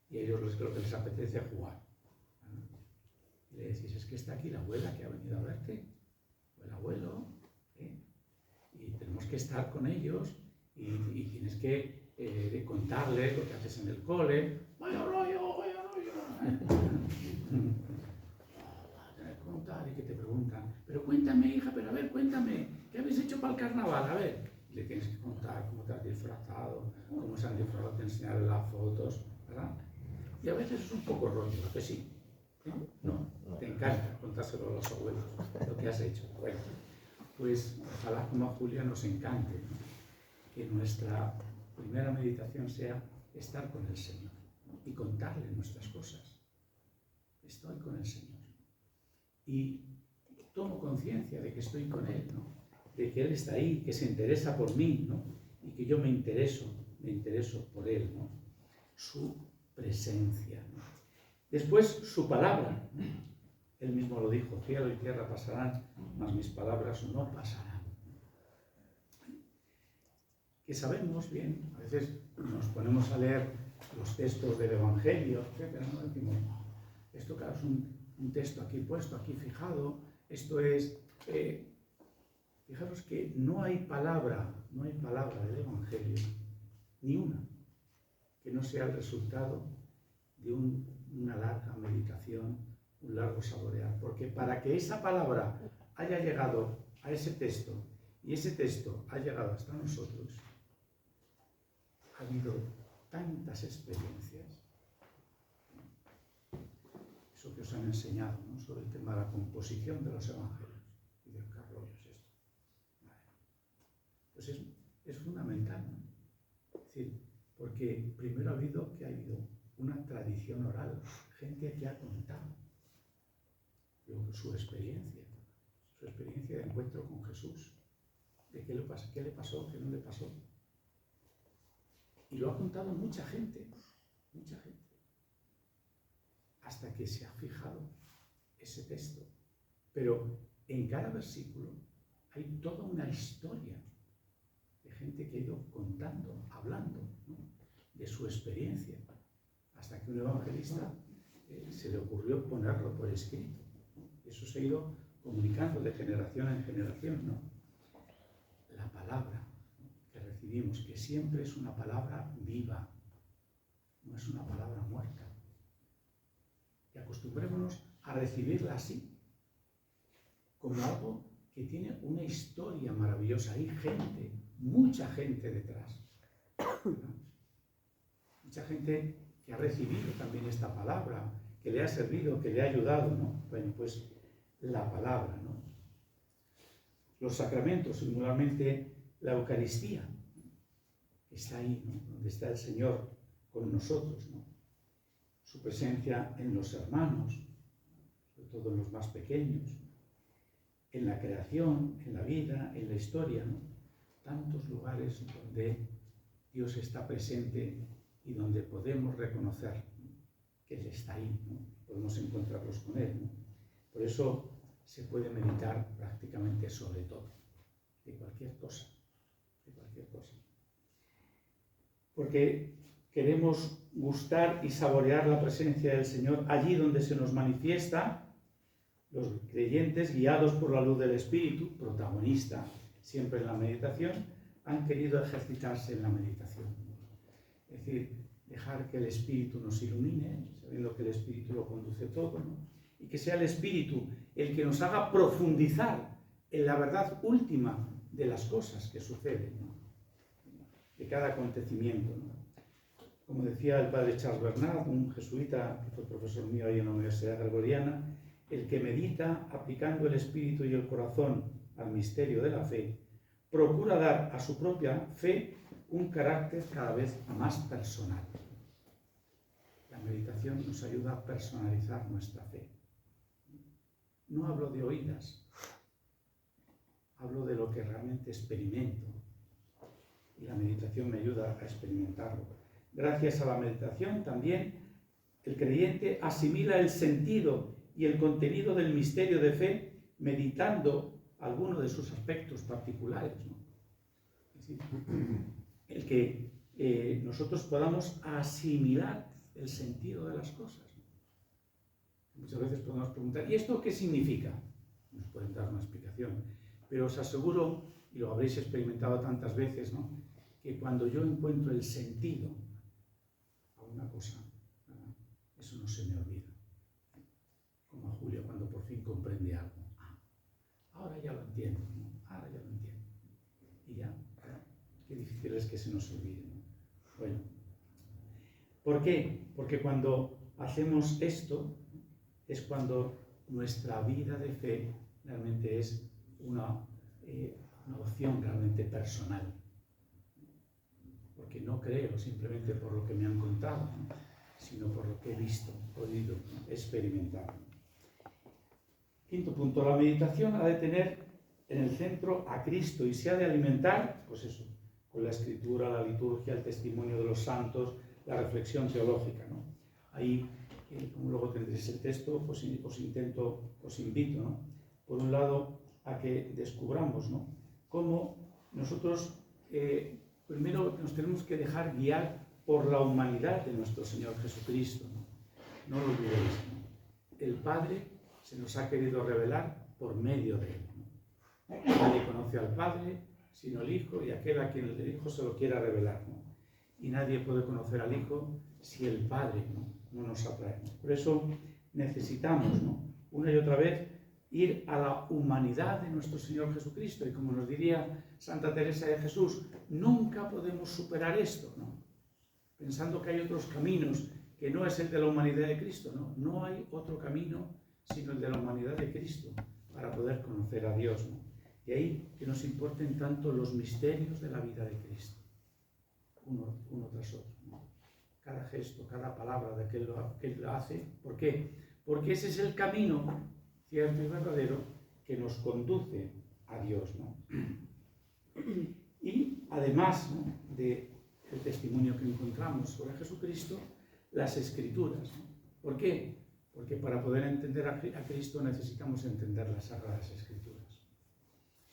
A: Y a ellos lo que les apetece es jugar, ¿no? Y le decís, es que está aquí la abuela que ha venido a verte, o el abuelo, y tenemos que estar con ellos y tienes que contarles lo que haces en el cole. Vaya rollo. Tener que contar y que te preguntan, pero cuéntame, hija, pero a ver, cuéntame, ¿qué habéis hecho para el carnaval? A ver, y le tienes que contar cómo te has disfrazado, cómo se han disfrazado, te enseñan las fotos, ¿verdad? Y a veces es un poco rollo, ¿a que sí? No, te encanta contárselo a los abuelos, lo que has hecho. Bueno, pues ojalá como a Julia nos encante, ¿no?, que nuestra primera meditación sea estar con el Señor y contarle nuestras cosas. Estoy con el Señor y tomo conciencia de que estoy con Él, ¿no?, de que Él está ahí, que se interesa por mí, ¿no?, y que yo me intereso por Él, ¿no?, su presencia, ¿no? Después su palabra, ¿no? Él mismo lo dijo, cielo y tierra pasarán, mas mis palabras no pasarán. que sabemos bien, a veces nos ponemos a leer los textos del Evangelio, etcétera, ¿no? Decimos, esto claro es un texto aquí puesto, aquí fijado, esto es... fijaros que no hay palabra del Evangelio, ni una, que no sea el resultado de una larga meditación, un largo saborear, porque para que esa palabra haya llegado a ese texto y ese texto ha llegado hasta nosotros, ha habido tantas experiencias, eso que os han enseñado, ¿no? Sobre el tema de la composición de los evangelios y del qué rollo es esto. Vale. Pues es fundamental, ¿no? Es decir, porque primero ha habido una tradición oral, gente que ha contado su experiencia de encuentro con Jesús, de qué le pasó, qué no le pasó. Y lo ha contado mucha gente, hasta que se ha fijado ese texto. Pero en cada versículo hay toda una historia de gente que ha ido contando, hablando, ¿no? De su experiencia, hasta que un evangelista se le ocurrió ponerlo por escrito. Eso se ha ido comunicando de generación en generación, ¿no? La palabra que recibimos, que siempre es una palabra viva, no es una palabra muerta. Y acostumbrémonos a recibirla así, como algo que tiene una historia maravillosa. Hay gente, mucha gente detrás, ¿no? Mucha gente que ha recibido también esta palabra, que le ha servido, que le ha ayudado, ¿no? Bueno, pues la palabra, ¿no? Los sacramentos, singularmente la Eucaristía, que está ahí, ¿no? Donde está el Señor con nosotros, ¿no? Su presencia en los hermanos, sobre todo en los más pequeños, en la creación, en la vida, en la historia, ¿no? Tantos lugares donde Dios está presente y donde podemos reconocer, ¿no? Que Él está ahí, ¿no? Podemos encontrarlos con Él, ¿no? Por eso se puede meditar prácticamente sobre todo, de cualquier cosa, porque queremos gustar y saborear la presencia del Señor allí donde se nos manifiesta. Los creyentes, guiados por la luz del Espíritu, protagonista siempre en la meditación, han querido ejercitarse en la meditación. Es decir, dejar que el Espíritu nos ilumine, sabiendo que el Espíritu lo conduce todo, ¿no? Y que sea el Espíritu el que nos haga profundizar en la verdad última de las cosas que suceden, ¿no? De cada acontecimiento, ¿no? Como decía el padre Charles Bernard, un jesuita que fue profesor mío ahí en la Universidad Gregoriana, el que medita aplicando el espíritu y el corazón al misterio de la fe, procura dar a su propia fe un carácter cada vez más personal. La meditación nos ayuda a personalizar nuestra fe. No hablo de oídas, hablo de lo que realmente experimento. Y la meditación me ayuda a experimentarlo. Gracias a la meditación también el creyente asimila el sentido y el contenido del misterio de fe meditando alguno de sus aspectos particulares, ¿no? Es decir, el que nosotros podamos asimilar el sentido de las cosas, ¿no? Muchas veces podemos preguntar, ¿y esto qué significa? Nos pueden dar una explicación, pero os aseguro, y lo habréis experimentado tantas veces, ¿no? Que cuando yo encuentro el sentido a una cosa, ¿verdad? Eso no se me olvida. Como a Julia cuando por fin comprende algo. Ahora ya lo entiendo, ¿no? Ahora ya lo entiendo. Y ya, qué difícil es que se nos olvide, ¿no? Bueno, ¿por qué? Porque cuando hacemos esto es cuando nuestra vida de fe realmente es una opción realmente personal. Porque no creo simplemente por lo que me han contado, ¿no? Sino por lo que he visto, podido, ¿no? Experimentar. Quinto punto, la meditación ha de tener en el centro a Cristo y se ha de alimentar, pues eso, con la escritura, la liturgia, el testimonio de los santos, la reflexión teológica, ¿no? Ahí, como luego tendréis el texto, pues os invito, ¿no? Por un lado, a que descubramos, ¿no? Cómo nosotros primero nos tenemos que dejar guiar por la humanidad de nuestro Señor Jesucristo. No lo olvidéis, ¿no? El Padre se nos ha querido revelar por medio de Él, ¿no? Nadie conoce al Padre sino el Hijo y aquel a quien el Hijo se lo quiera revelar, ¿no? Y nadie puede conocer al Hijo si el Padre no nos atrae, ¿no? Por eso necesitamos, ¿no?, una y otra vez ir a la humanidad de nuestro Señor Jesucristo. Y como nos diría Santa Teresa de Jesús, nunca podemos superar esto, ¿no?, pensando que hay otros caminos, que no es el de la humanidad de Cristo. No, no hay otro camino sino el de la humanidad de Cristo para poder conocer a Dios, ¿no? Y ahí que nos importen tanto los misterios de la vida de Cristo, uno tras otro, ¿no? Cada gesto, cada palabra de que Él lo hace. ¿Por qué? Porque ese es el camino cierto y verdadero que nos conduce a Dios, ¿no? Y además, ¿no?, del testimonio que encontramos sobre Jesucristo, las Escrituras, ¿no? ¿Por qué? Porque para poder entender a Cristo necesitamos entender las Sagradas Escrituras.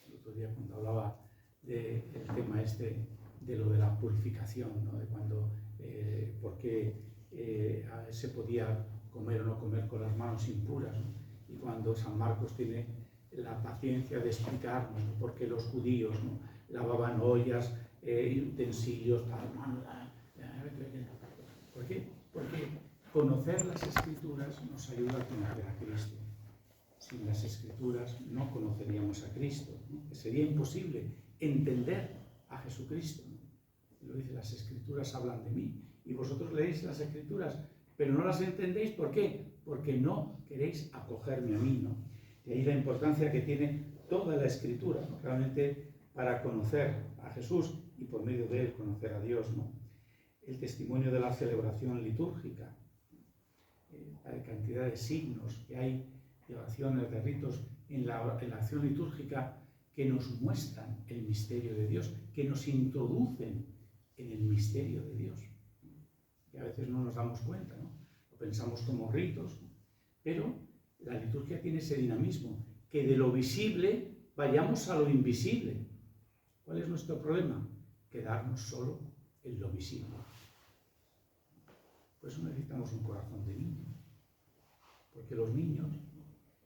A: El otro día, cuando hablaba del tema este, de lo de la purificación, ¿no?, de cuando, por qué se podía comer o no comer con las manos impuras, ¿no? Y cuando San Marcos tiene la paciencia de explicarnos, ¿no?, por qué los judíos, ¿no?, lavaban ollas, utensilios, tal, ¿por qué? Porque conocer las Escrituras nos ayuda a conocer a Cristo. Sin las Escrituras no conoceríamos a Cristo, ¿no? Sería imposible entender a Jesucristo, ¿no? Lo dice, las Escrituras hablan de mí. Y vosotros leéis las Escrituras, pero no las entendéis. ¿Por qué? Porque no queréis acogerme a mí, ¿no? De ahí la importancia que tiene toda la Escritura, ¿no?, realmente para conocer a Jesús y por medio de Él conocer a Dios, ¿no? El testimonio de la celebración litúrgica, la cantidad de signos que hay, de oraciones, de ritos en la acción litúrgica que nos muestran el misterio de Dios, que nos introducen en el misterio de Dios. Y a veces no nos damos cuenta, ¿no? Lo pensamos como ritos, ¿no? Pero la liturgia tiene ese dinamismo, que de lo visible vayamos a lo invisible. ¿Cuál es nuestro problema? Quedarnos solo en lo visible. Por eso necesitamos un corazón de niño, porque los niños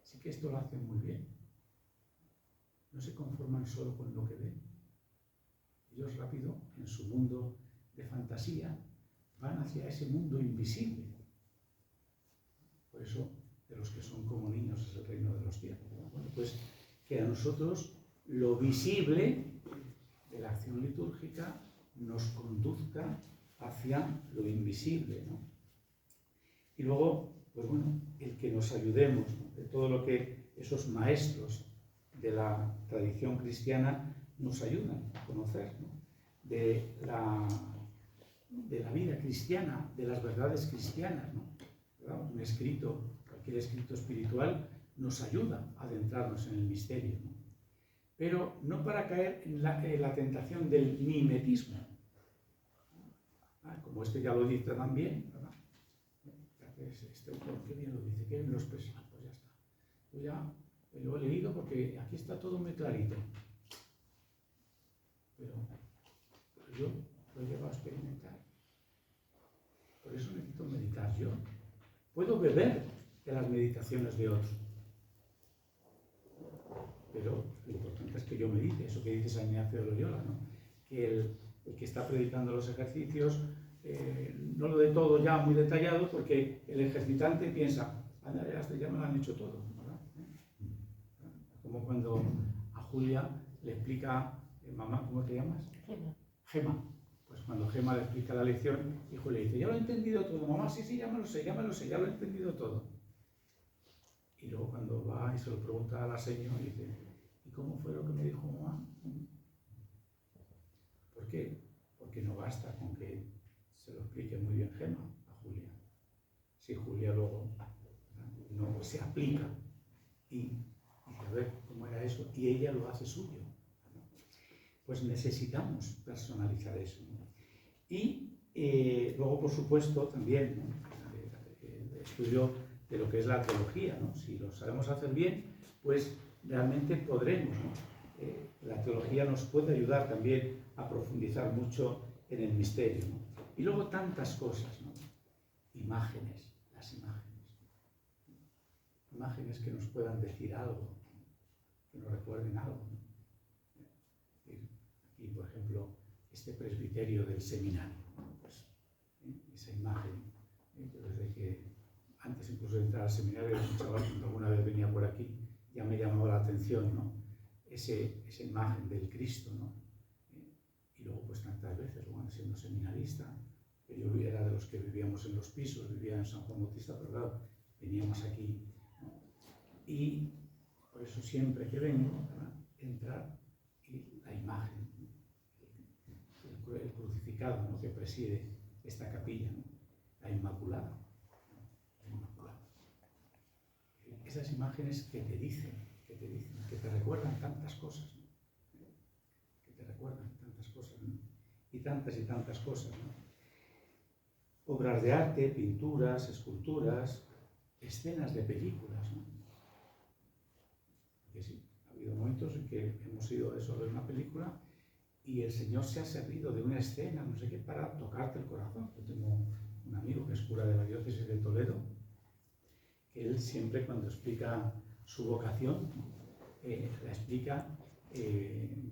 A: sí que esto lo hacen muy bien. No se conforman solo con lo que ven. Ellos rápido, en su mundo de fantasía, van hacia ese mundo invisible. Por eso, de los que son como niños es el reino de los cielos. Bueno, pues que a nosotros lo visible de la acción litúrgica nos conduzca hacia lo invisible, ¿no? Y luego, pues bueno, el que nos ayudemos, ¿no?, de todo lo que esos maestros de la tradición cristiana nos ayudan a conocer, ¿no?, de la vida cristiana, de las verdades cristianas, ¿no? ¿Verdad? Un escrito, cualquier escrito espiritual, nos ayuda a adentrarnos en el misterio, ¿no? Pero no para caer en la tentación del mimetismo. Como este ya lo dice también, ¿verdad? Este autor, qué bien lo dice, qué bien lo expresa, pues ya está. Yo ya lo he leído porque aquí está todo muy clarito. Pero yo lo he llevado a experimentar. Por eso necesito meditar yo. Puedo beber de las meditaciones de otros, pero lo importante es que yo medite, eso que dice San Ignacio de Loyola, ¿no? Que el que está predicando los ejercicios no lo de todo ya muy detallado, porque el ejercitante piensa, hasta ya me lo han hecho todo, ¿verdad? Como cuando a Julia le explica, mamá, ¿cómo te llamas? Gema. Pues cuando Gema le explica la lección, y Julia dice, ya lo he entendido todo, mamá, sí, ya me lo sé, ya lo he entendido todo. Y luego cuando va y se lo pregunta a la señora, dice, ¿y cómo fue lo que me dijo mamá? ¿Por qué? Porque no basta con que se lo explique muy bien Gema a Julia. Si Julia luego no se aplica y dice, a ver cómo era eso, y ella lo hace suyo, ¿no? Pues necesitamos personalizar eso, ¿no? Y luego, por supuesto, también, ¿no?, el estudio de lo que es la teología, ¿no? Si lo sabemos hacer bien, pues realmente podremos, ¿no?, la teología nos puede ayudar también a profundizar mucho en el misterio, ¿no? Y luego tantas cosas, ¿no? Imágenes, las imágenes. Imágenes que nos puedan decir algo, que nos recuerden algo, ¿no? Aquí, por ejemplo, este presbiterio del seminario, pues, esa imagen, desde que antes incluso de entrar al seminario, un chaval que alguna vez venía por aquí, ya me llamaba la atención, ¿no? Esa imagen del Cristo, ¿no? Y luego, pues tantas veces, bueno, siendo seminarista, que yo era de los que vivíamos en los pisos, vivía en San Juan Bautista, pero claro, veníamos aquí, ¿no? Y por eso siempre que vengo, ¿verdad?, entrar y la imagen, el crucificado, ¿no?, que preside esta capilla, ¿no?, la Inmaculada, ¿no?, la Inmaculada. Esas imágenes que te dicen, que te recuerdan tantas cosas, ¿no?, que te recuerdan tantas cosas, ¿no?, y tantas cosas, ¿no? Obras de arte, pinturas, esculturas, escenas de películas, ¿no? Que sí, ha habido momentos en que hemos ido a eso, a ver una película y el Señor se ha servido de una escena, no sé qué, para tocarte el corazón. Yo tengo un amigo que es cura de la diócesis de Toledo, que él siempre cuando explica su vocación, la explica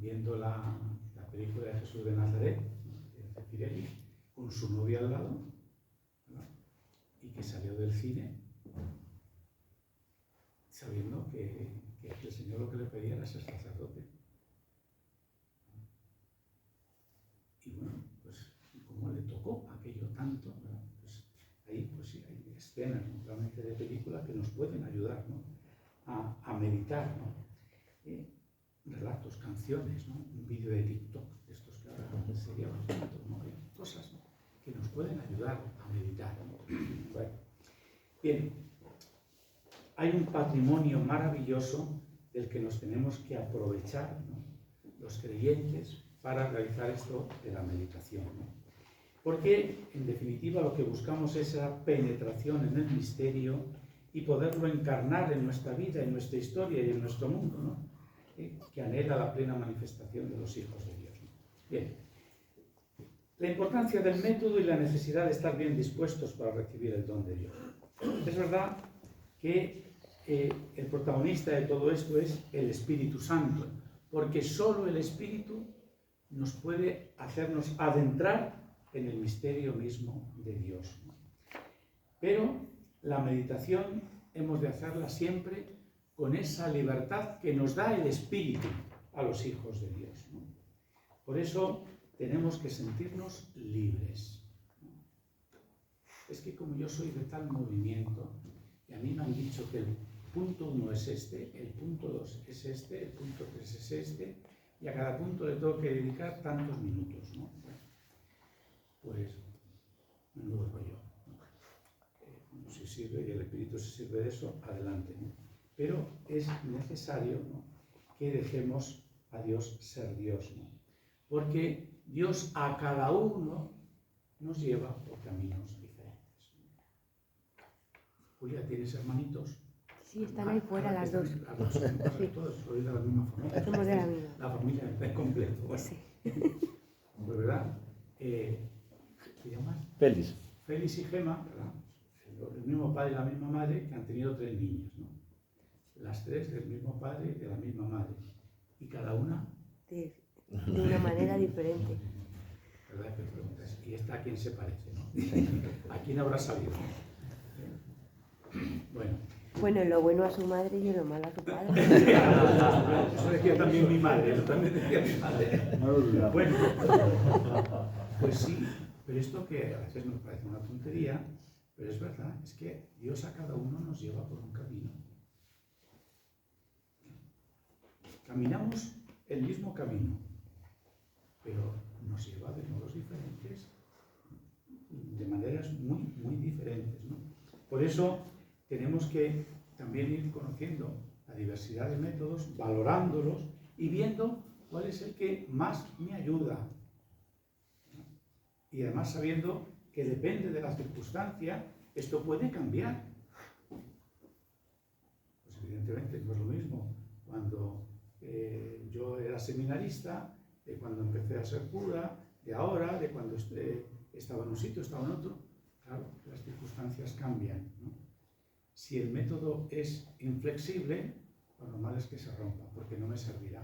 A: viendo la película de Jesús de Nazaret, de Cefirelli, con su novia al lado, ¿verdad?, y que salió del cine sabiendo que el Señor lo que le pedía era ser sacerdote. Y bueno, pues como le tocó aquello tanto, ¿verdad?, pues ahí pues sí, hay escenas, ¿no?, realmente de película que nos pueden ayudar, ¿no?, a meditar, ¿no?, relatos, canciones, ¿no?, un vídeo de TikTok, de estos que ahora se llevan tanto, ¿no?, hay cosas, ¿no?, que nos pueden ayudar a meditar, ¿no? Bueno, bien, hay un patrimonio maravilloso del que nos tenemos que aprovechar, ¿no?, los creyentes, para realizar esto de la meditación, ¿no? Porque, en definitiva, lo que buscamos es esa penetración en el misterio y poderlo encarnar en nuestra vida, en nuestra historia y en nuestro mundo, ¿no?, que anhela la plena manifestación de los hijos de Dios, ¿no? Bien, la importancia del método y la necesidad de estar bien dispuestos para recibir el don de Dios. Es verdad que el protagonista de todo esto es el Espíritu Santo, porque solo el Espíritu nos puede hacernos adentrar en el misterio mismo de Dios, ¿no? Pero la meditación hemos de hacerla siempre con esa libertad que nos da el Espíritu a los hijos de Dios, ¿no? Por eso tenemos que sentirnos libres, ¿no? Es que como yo soy de tal movimiento, y a mí me han dicho que el punto 1 es este, el punto 2 es este, el punto 3 es este, y a cada punto le tengo que dedicar tantos minutos, ¿no? Bueno, pues menudo rollo, ¿no? Si sirve y el Espíritu se sirve de eso, adelante, ¿no? Pero es necesario, ¿no?, que dejemos a Dios ser Dios, ¿no? Porque Dios a cada uno nos lleva por caminos diferentes. Julia, ¿tienes hermanitos?
C: Sí, están ahí fuera las dos.
A: Las dos, sí. Todos sois de la misma familia.
C: Somos de la misma.
A: La familia está en completo. Bueno,
C: Sí.
A: pues verdad. ¿Te llamas?
B: Félix.
A: Félix y Gema, ¿verdad? El mismo padre y la misma madre, que han tenido 3 niñas, ¿no? Las 3 del mismo padre y de la misma madre. Y cada una
C: De una manera diferente.
A: ¿Verdad que preguntas? ¿Y esta a quién se parece, no? ¿A quién habrá salido?
C: Bueno, lo bueno a su madre y lo malo a su padre.
A: Eso decía también mi madre, eso también decía mi madre. Bueno, pues sí, pero esto que a veces nos parece una tontería, pero es verdad, es que Dios a cada uno nos lleva por un camino. Caminamos el mismo camino, pero nos lleva de modos diferentes, de maneras muy, muy diferentes, ¿no? Por eso tenemos que también ir conociendo la diversidad de métodos, valorándolos y viendo cuál es el que más me ayuda, ¿no? Y además sabiendo que depende de la circunstancia, esto puede cambiar. Pues evidentemente no es lo mismo cuando yo era seminarista, de cuando empecé a ser cura, de ahora, de cuando estaba en un sitio, estaba en otro. Claro, las circunstancias cambian, ¿no? Si el método es inflexible, lo normal es que se rompa, porque no me servirá.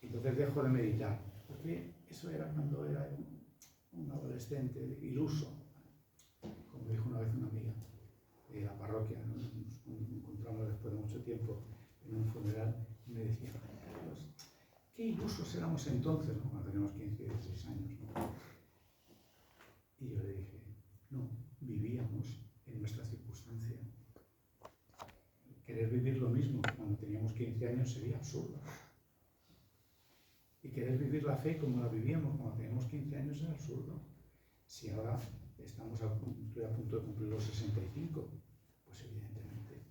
A: Entonces dejo de meditar, porque eso era cuando era un adolescente iluso, como dijo una vez una amiga de la parroquia, ¿no? Nos encontramos después de mucho tiempo en un funeral y me decía, Carlos, qué ilusos éramos entonces, ¿no? Cuando teníamos 15, 16 años, ¿no? Y yo le dije, no, vivíamos en nuestra circunstancia. Querer vivir lo mismo cuando teníamos 15 años sería absurdo. Y querer vivir la fe como la vivíamos cuando teníamos 15 años es absurdo. Si ahora estoy a punto de cumplir los 65, pues evidentemente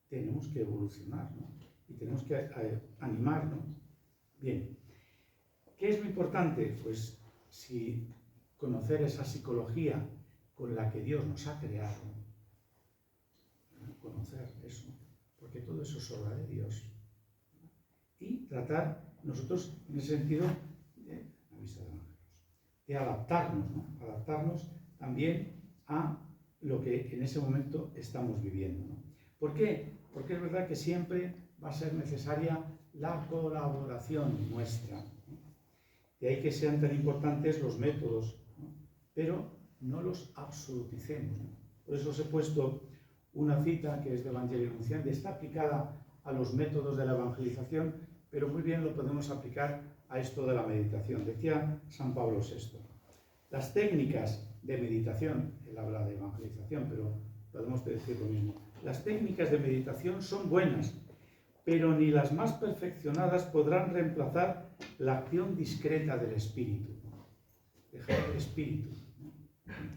A: tenemos que evolucionar, ¿no? Y tenemos que animarnos. Bien, ¿qué es lo importante? Pues si conocer esa psicología con la que Dios nos ha creado, conocer eso, porque todo eso es obra de Dios. Y tratar nosotros, en ese sentido, de adaptarnos, ¿no? Adaptarnos también a lo que en ese momento estamos viviendo, ¿no? ¿Por qué? Porque es verdad que siempre va a ser necesaria la colaboración nuestra, ¿no? De ahí que sean tan importantes los métodos, ¿no? Pero no los absoluticemos, ¿no? Por eso os he puesto una cita que es de Evangelio Nunciandi, está aplicada a los métodos de la evangelización, pero muy bien lo podemos aplicar a esto de la meditación. Decía San Pablo VI, las técnicas de meditación, él habla de evangelización, pero podemos decir lo mismo, las técnicas de meditación son buenas, pero ni las más perfeccionadas podrán reemplazar la acción discreta del Espíritu. Dejar el Espíritu, ¿no?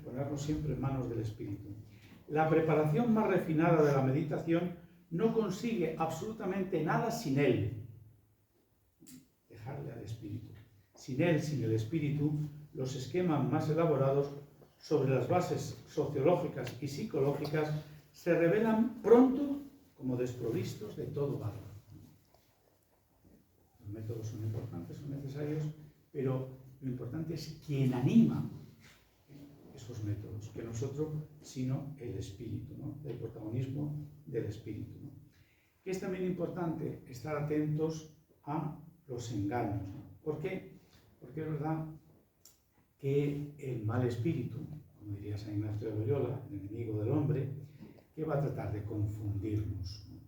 A: Ponernos siempre en manos del Espíritu. La preparación más refinada de la meditación no consigue absolutamente nada sin él. Dejarle al Espíritu. Sin él, sin el Espíritu, los esquemas más elaborados sobre las bases sociológicas y psicológicas se revelan pronto como desprovistos de todo valor. Los métodos son importantes, son necesarios, pero lo importante es quien anima esos métodos, que nosotros, sino el Espíritu, ¿no? El protagonismo del Espíritu, ¿no? Que es también importante estar atentos a los engaños, ¿no? ¿Por qué? Porque es verdad que el mal espíritu, como diría San Ignacio de Loyola, el enemigo del hombre, que va a tratar de confundirnos, ¿no?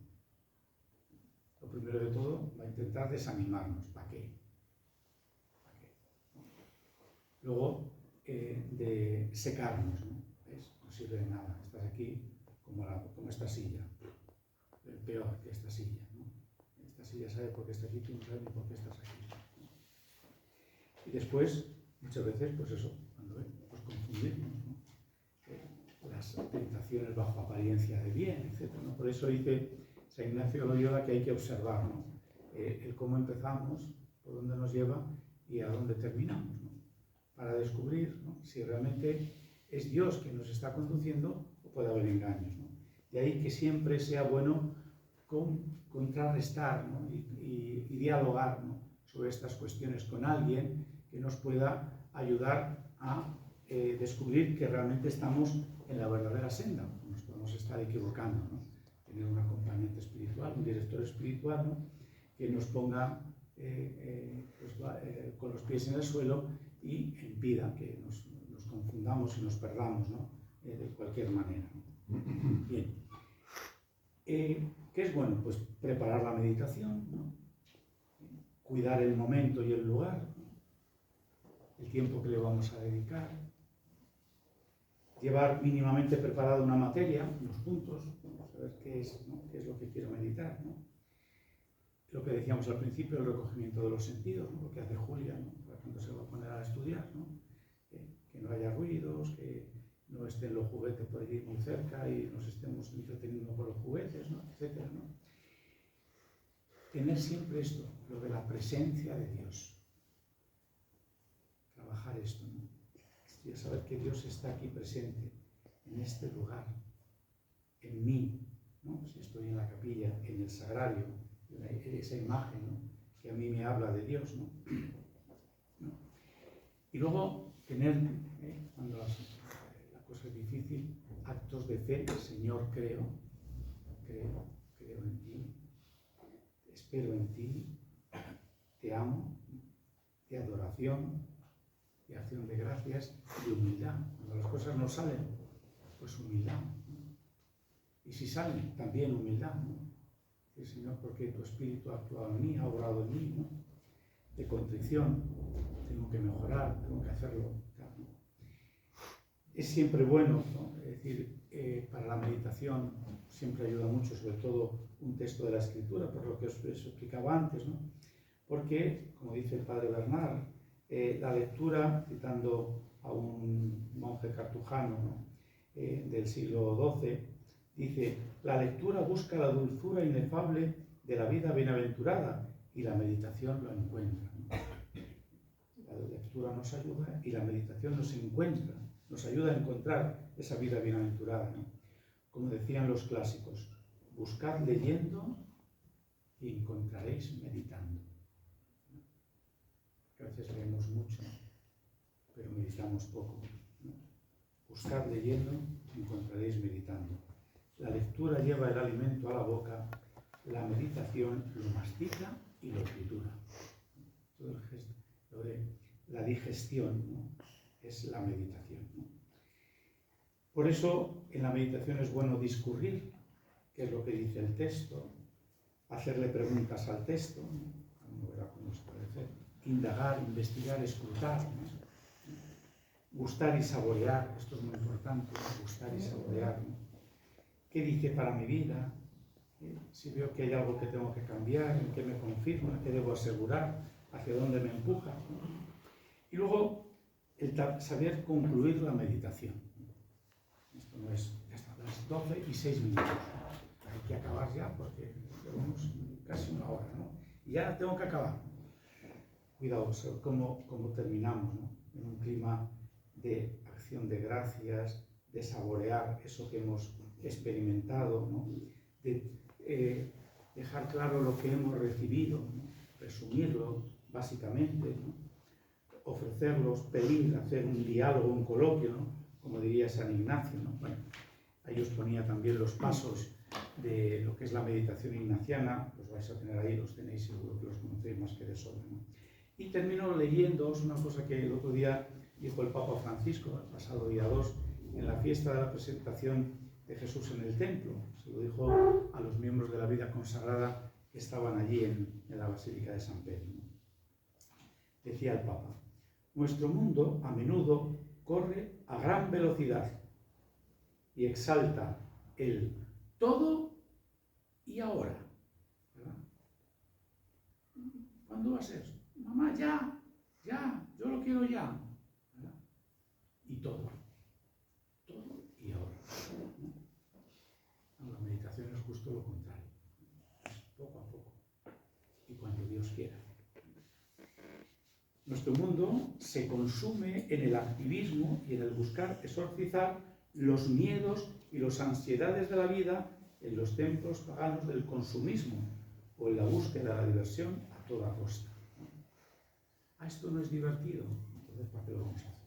A: Lo primero de todo, va a intentar desanimarnos. ¿Para qué? ¿Para qué? ¿No? Luego, de secarnos, ¿no? ¿Ves? No sirve de nada. Estás aquí como esta silla. Peor que esta silla, ¿no? Esta silla sabe por qué está aquí, tú no sabes ni por qué estás aquí, ¿no? Y después, muchas veces, pues eso, cuando pues confundirnos, ¿no? Las tentaciones bajo apariencia de bien, etc., ¿no? Por eso dice San Ignacio de Loyola que hay que observar, ¿no? El cómo empezamos, por dónde nos lleva y a dónde terminamos, ¿no? Para descubrir, ¿no?, si realmente es Dios quien nos está conduciendo o puede haber engaños, ¿no? De ahí que siempre sea bueno contrarrestar, ¿no?, y dialogar, ¿no?, sobre estas cuestiones con alguien que nos pueda ayudar a descubrir que realmente estamos en la verdadera senda. Nos podemos estar equivocando, ¿no? Tener un acompañante espiritual, un director espiritual, ¿no?, que nos ponga con los pies en el suelo y impida que nos confundamos y nos perdamos, ¿no?, de cualquier manera, ¿no? Bien. ¿Qué es bueno? Pues preparar la meditación, ¿no? Cuidar el momento y el lugar, ¿no?, el tiempo que le vamos a dedicar, llevar mínimamente preparada una materia, unos puntos, ¿no?, saber qué es, ¿no?, qué es lo que quiero meditar, ¿no? Lo que decíamos al principio, el recogimiento de los sentidos, ¿no?, lo que hace Julia, ¿no?, para cuando se va a poner a estudiar, ¿no?, que no haya ruidos, que no estén los juguetes por allí muy cerca y nos estemos entreteniendo con los juguetes, ¿no?, etcétera, ¿no? Tener siempre esto, lo de la presencia de Dios. Trabajar esto, ¿no? Y saber que Dios está aquí presente, en este lugar, en mí, ¿no? Si estoy en la capilla, en el sagrario, esa imagen, ¿no?, que a mí me habla de Dios, ¿no? Y luego tener, cuando la cosa es difícil, actos de fe. Señor, creo en ti, espero en ti, te amo, de adoración, de acción de gracias, de humildad. Cuando las cosas no salen, pues humildad. Y si salen, también humildad, ¿no? El Señor, porque tu Espíritu ha actuado en mí, ha obrado en mí, ¿no? De contrición, tengo que mejorar, tengo que hacerlo. Es siempre bueno, ¿no? Es decir, para la meditación siempre ayuda mucho, sobre todo un texto de la Escritura, por lo que os explicaba antes, ¿no? Porque, como dice el padre Bernard, la lectura, citando a un monje cartujano, ¿no?, del siglo XII, dice: la lectura busca la dulzura inefable de la vida bienaventurada y la meditación lo encuentra, ¿no? La lectura nos ayuda y la meditación nos encuentra, nos ayuda a encontrar esa vida bienaventurada, ¿no? Como decían los clásicos, buscad leyendo y encontraréis meditando. A veces leemos mucho, pero meditamos poco, ¿no? Buscad leyendo y encontraréis meditando. La lectura lleva el alimento a la boca, la meditación lo mastica y lo tritura. Todo el gesto, la digestión, ¿no?, es la meditación, ¿no? Por eso en la meditación es bueno discurrir, que es lo que dice el texto, hacerle preguntas al texto, ¿no?, como verá cómo se puede hacer, indagar, investigar, escrutar, ¿no?, gustar y saborear. Esto es muy importante, ¿no?, gustar y saborear, ¿no? ¿Qué dice para mi vida? Si veo que hay algo que tengo que cambiar, en qué me confirma, qué debo asegurar, hacia dónde me empuja, ¿no? Y luego el saber concluir la meditación. Esto no es, ya está, las 12:06, ¿no? Hay que acabar ya porque llevamos casi una hora, ¿no? Y ya tengo que acabar. Cuidado, cómo terminamos, ¿no?, en un clima de acción de gracias, de saborear eso que hemos experimentado, ¿no?, de dejar claro lo que hemos recibido, ¿no?, resumirlo básicamente, ¿no?, ofrecerlos, pedir, hacer un diálogo, un coloquio, ¿no?, como diría San Ignacio, ¿no? Bueno, ahí os ponía también los pasos de lo que es la meditación ignaciana, los vais a tener ahí, los tenéis, seguro que los conocéis más que de sobra, ¿no? Y termino leyéndoos una cosa que el otro día dijo el Papa Francisco, el pasado día 2, en la fiesta de la presentación de Jesús en el templo. Se lo dijo a los miembros de la vida consagrada que estaban allí en la Basílica de San Pedro, ¿no? Decía el Papa: nuestro mundo a menudo corre a gran velocidad y exalta el todo y ahora, ¿verdad? ¿Cuándo va a ser? Mamá, ya, yo lo quiero ya, ¿verdad? Y todo y ahora, ¿no? La meditación es justo lo contrario, es poco a poco y cuando Dios quiera. Nuestro mundo se consume en el activismo y en el buscar exorcizar los miedos y las ansiedades de la vida en los templos paganos del consumismo o en la búsqueda de la diversión a toda costa. Esto no es divertido, entonces ¿para qué lo vamos a hacer?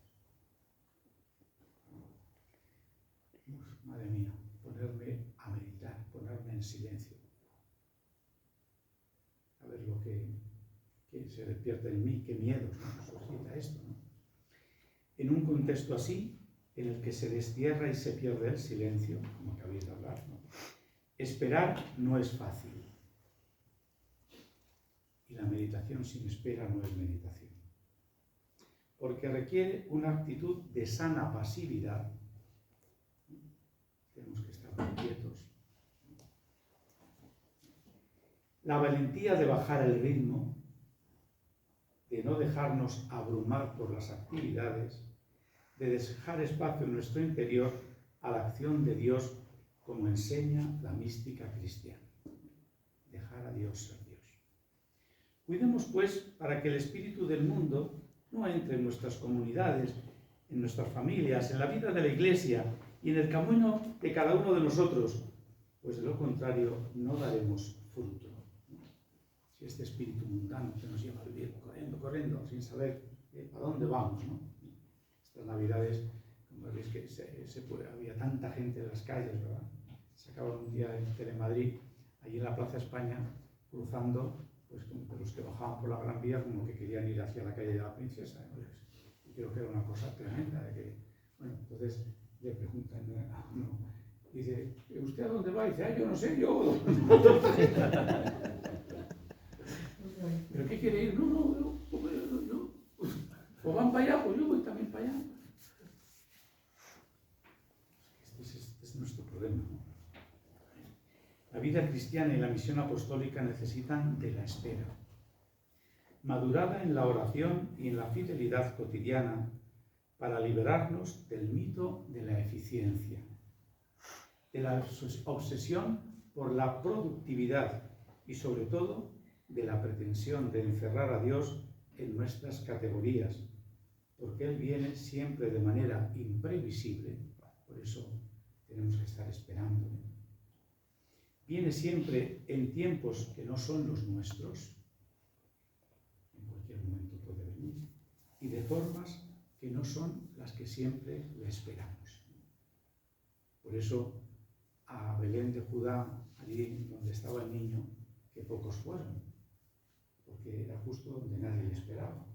A: Madre mía, ponerme a meditar, ponerme en silencio, a ver lo que se despierta en mí, qué miedos nos suscita esto, ¿no? En un contexto así, en el que se destierra y se pierde el silencio, como acabáis de hablar, ¿no?, esperar no es fácil. Y la meditación sin espera no es meditación. Porque requiere una actitud de sana pasividad. Tenemos que estar muy quietos. La valentía de bajar el ritmo, de no dejarnos abrumar por las actividades, de dejar espacio en nuestro interior a la acción de Dios, como enseña la mística cristiana. Dejar a Dios ser Dios. Cuidemos, pues, para que el espíritu del mundo no entre en nuestras comunidades, en nuestras familias, en la vida de la Iglesia y en el camino de cada uno de nosotros, pues de lo contrario no daremos fruto. si este espíritu mundano que nos lleva a vivir corriendo, sin saber a dónde vamos, ¿no? Estas navidades, como veis que había tanta gente en las calles, ¿verdad? Sacaban un día en Telemadrid, allí en la Plaza España, cruzando, pues como los que bajaban por la Gran Vía, como que querían ir hacia la calle de la Princesa, ¿no? Y creo que era una cosa tremenda, de que, bueno, entonces le preguntan a uno, dice, ¿usted a dónde va? Y dice, yo no sé, yo. ¿Pero qué quiere ir? No. O van para allá, pues yo voy también para allá. Este es nuestro problema, ¿no? La vida cristiana y la misión apostólica necesitan de la espera. Madurada en la oración y en la fidelidad cotidiana para liberarnos del mito de la eficiencia, de la obsesión por la productividad y sobre todo de la pretensión de encerrar a Dios en nuestras categorías, porque Él viene siempre de manera imprevisible, por eso tenemos que estar esperando. Viene siempre en tiempos que no son los nuestros, en cualquier momento puede venir, y de formas que no son las que siempre le esperamos. Por eso a Belén de Judá, allí donde estaba el niño, que pocos fueron, porque era justo donde nadie le esperaba.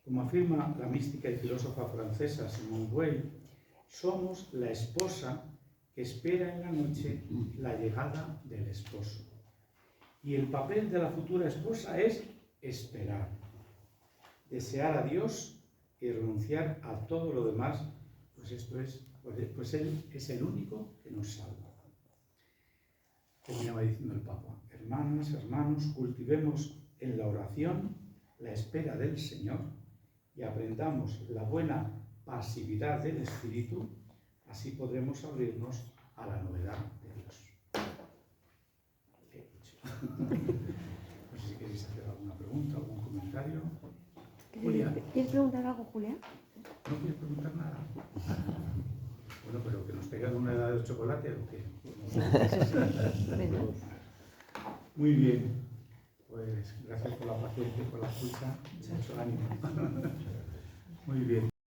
A: Como afirma la mística y filósofa francesa Simone Weil, somos la esposa que espera en la noche la llegada del esposo. Y el papel de la futura esposa es esperar, desear a Dios y renunciar a todo lo demás, pues Él es el único que nos salva. Terminaba diciendo el Papa, hermanas, hermanos, cultivemos en la oración la espera del Señor y aprendamos la buena pasividad del Espíritu, así podremos abrirnos a la novedad de Dios. No sé si queréis hacer alguna pregunta, algún comentario. Julia.
C: ¿Quieres preguntar algo, Julia?
A: ¿No quieres preguntar nada? Bueno, pero que nos traigan una helada de chocolate o qué. Muy bien. Pues gracias por la paciencia y por la escucha. Mucho ánimo. Muy bien.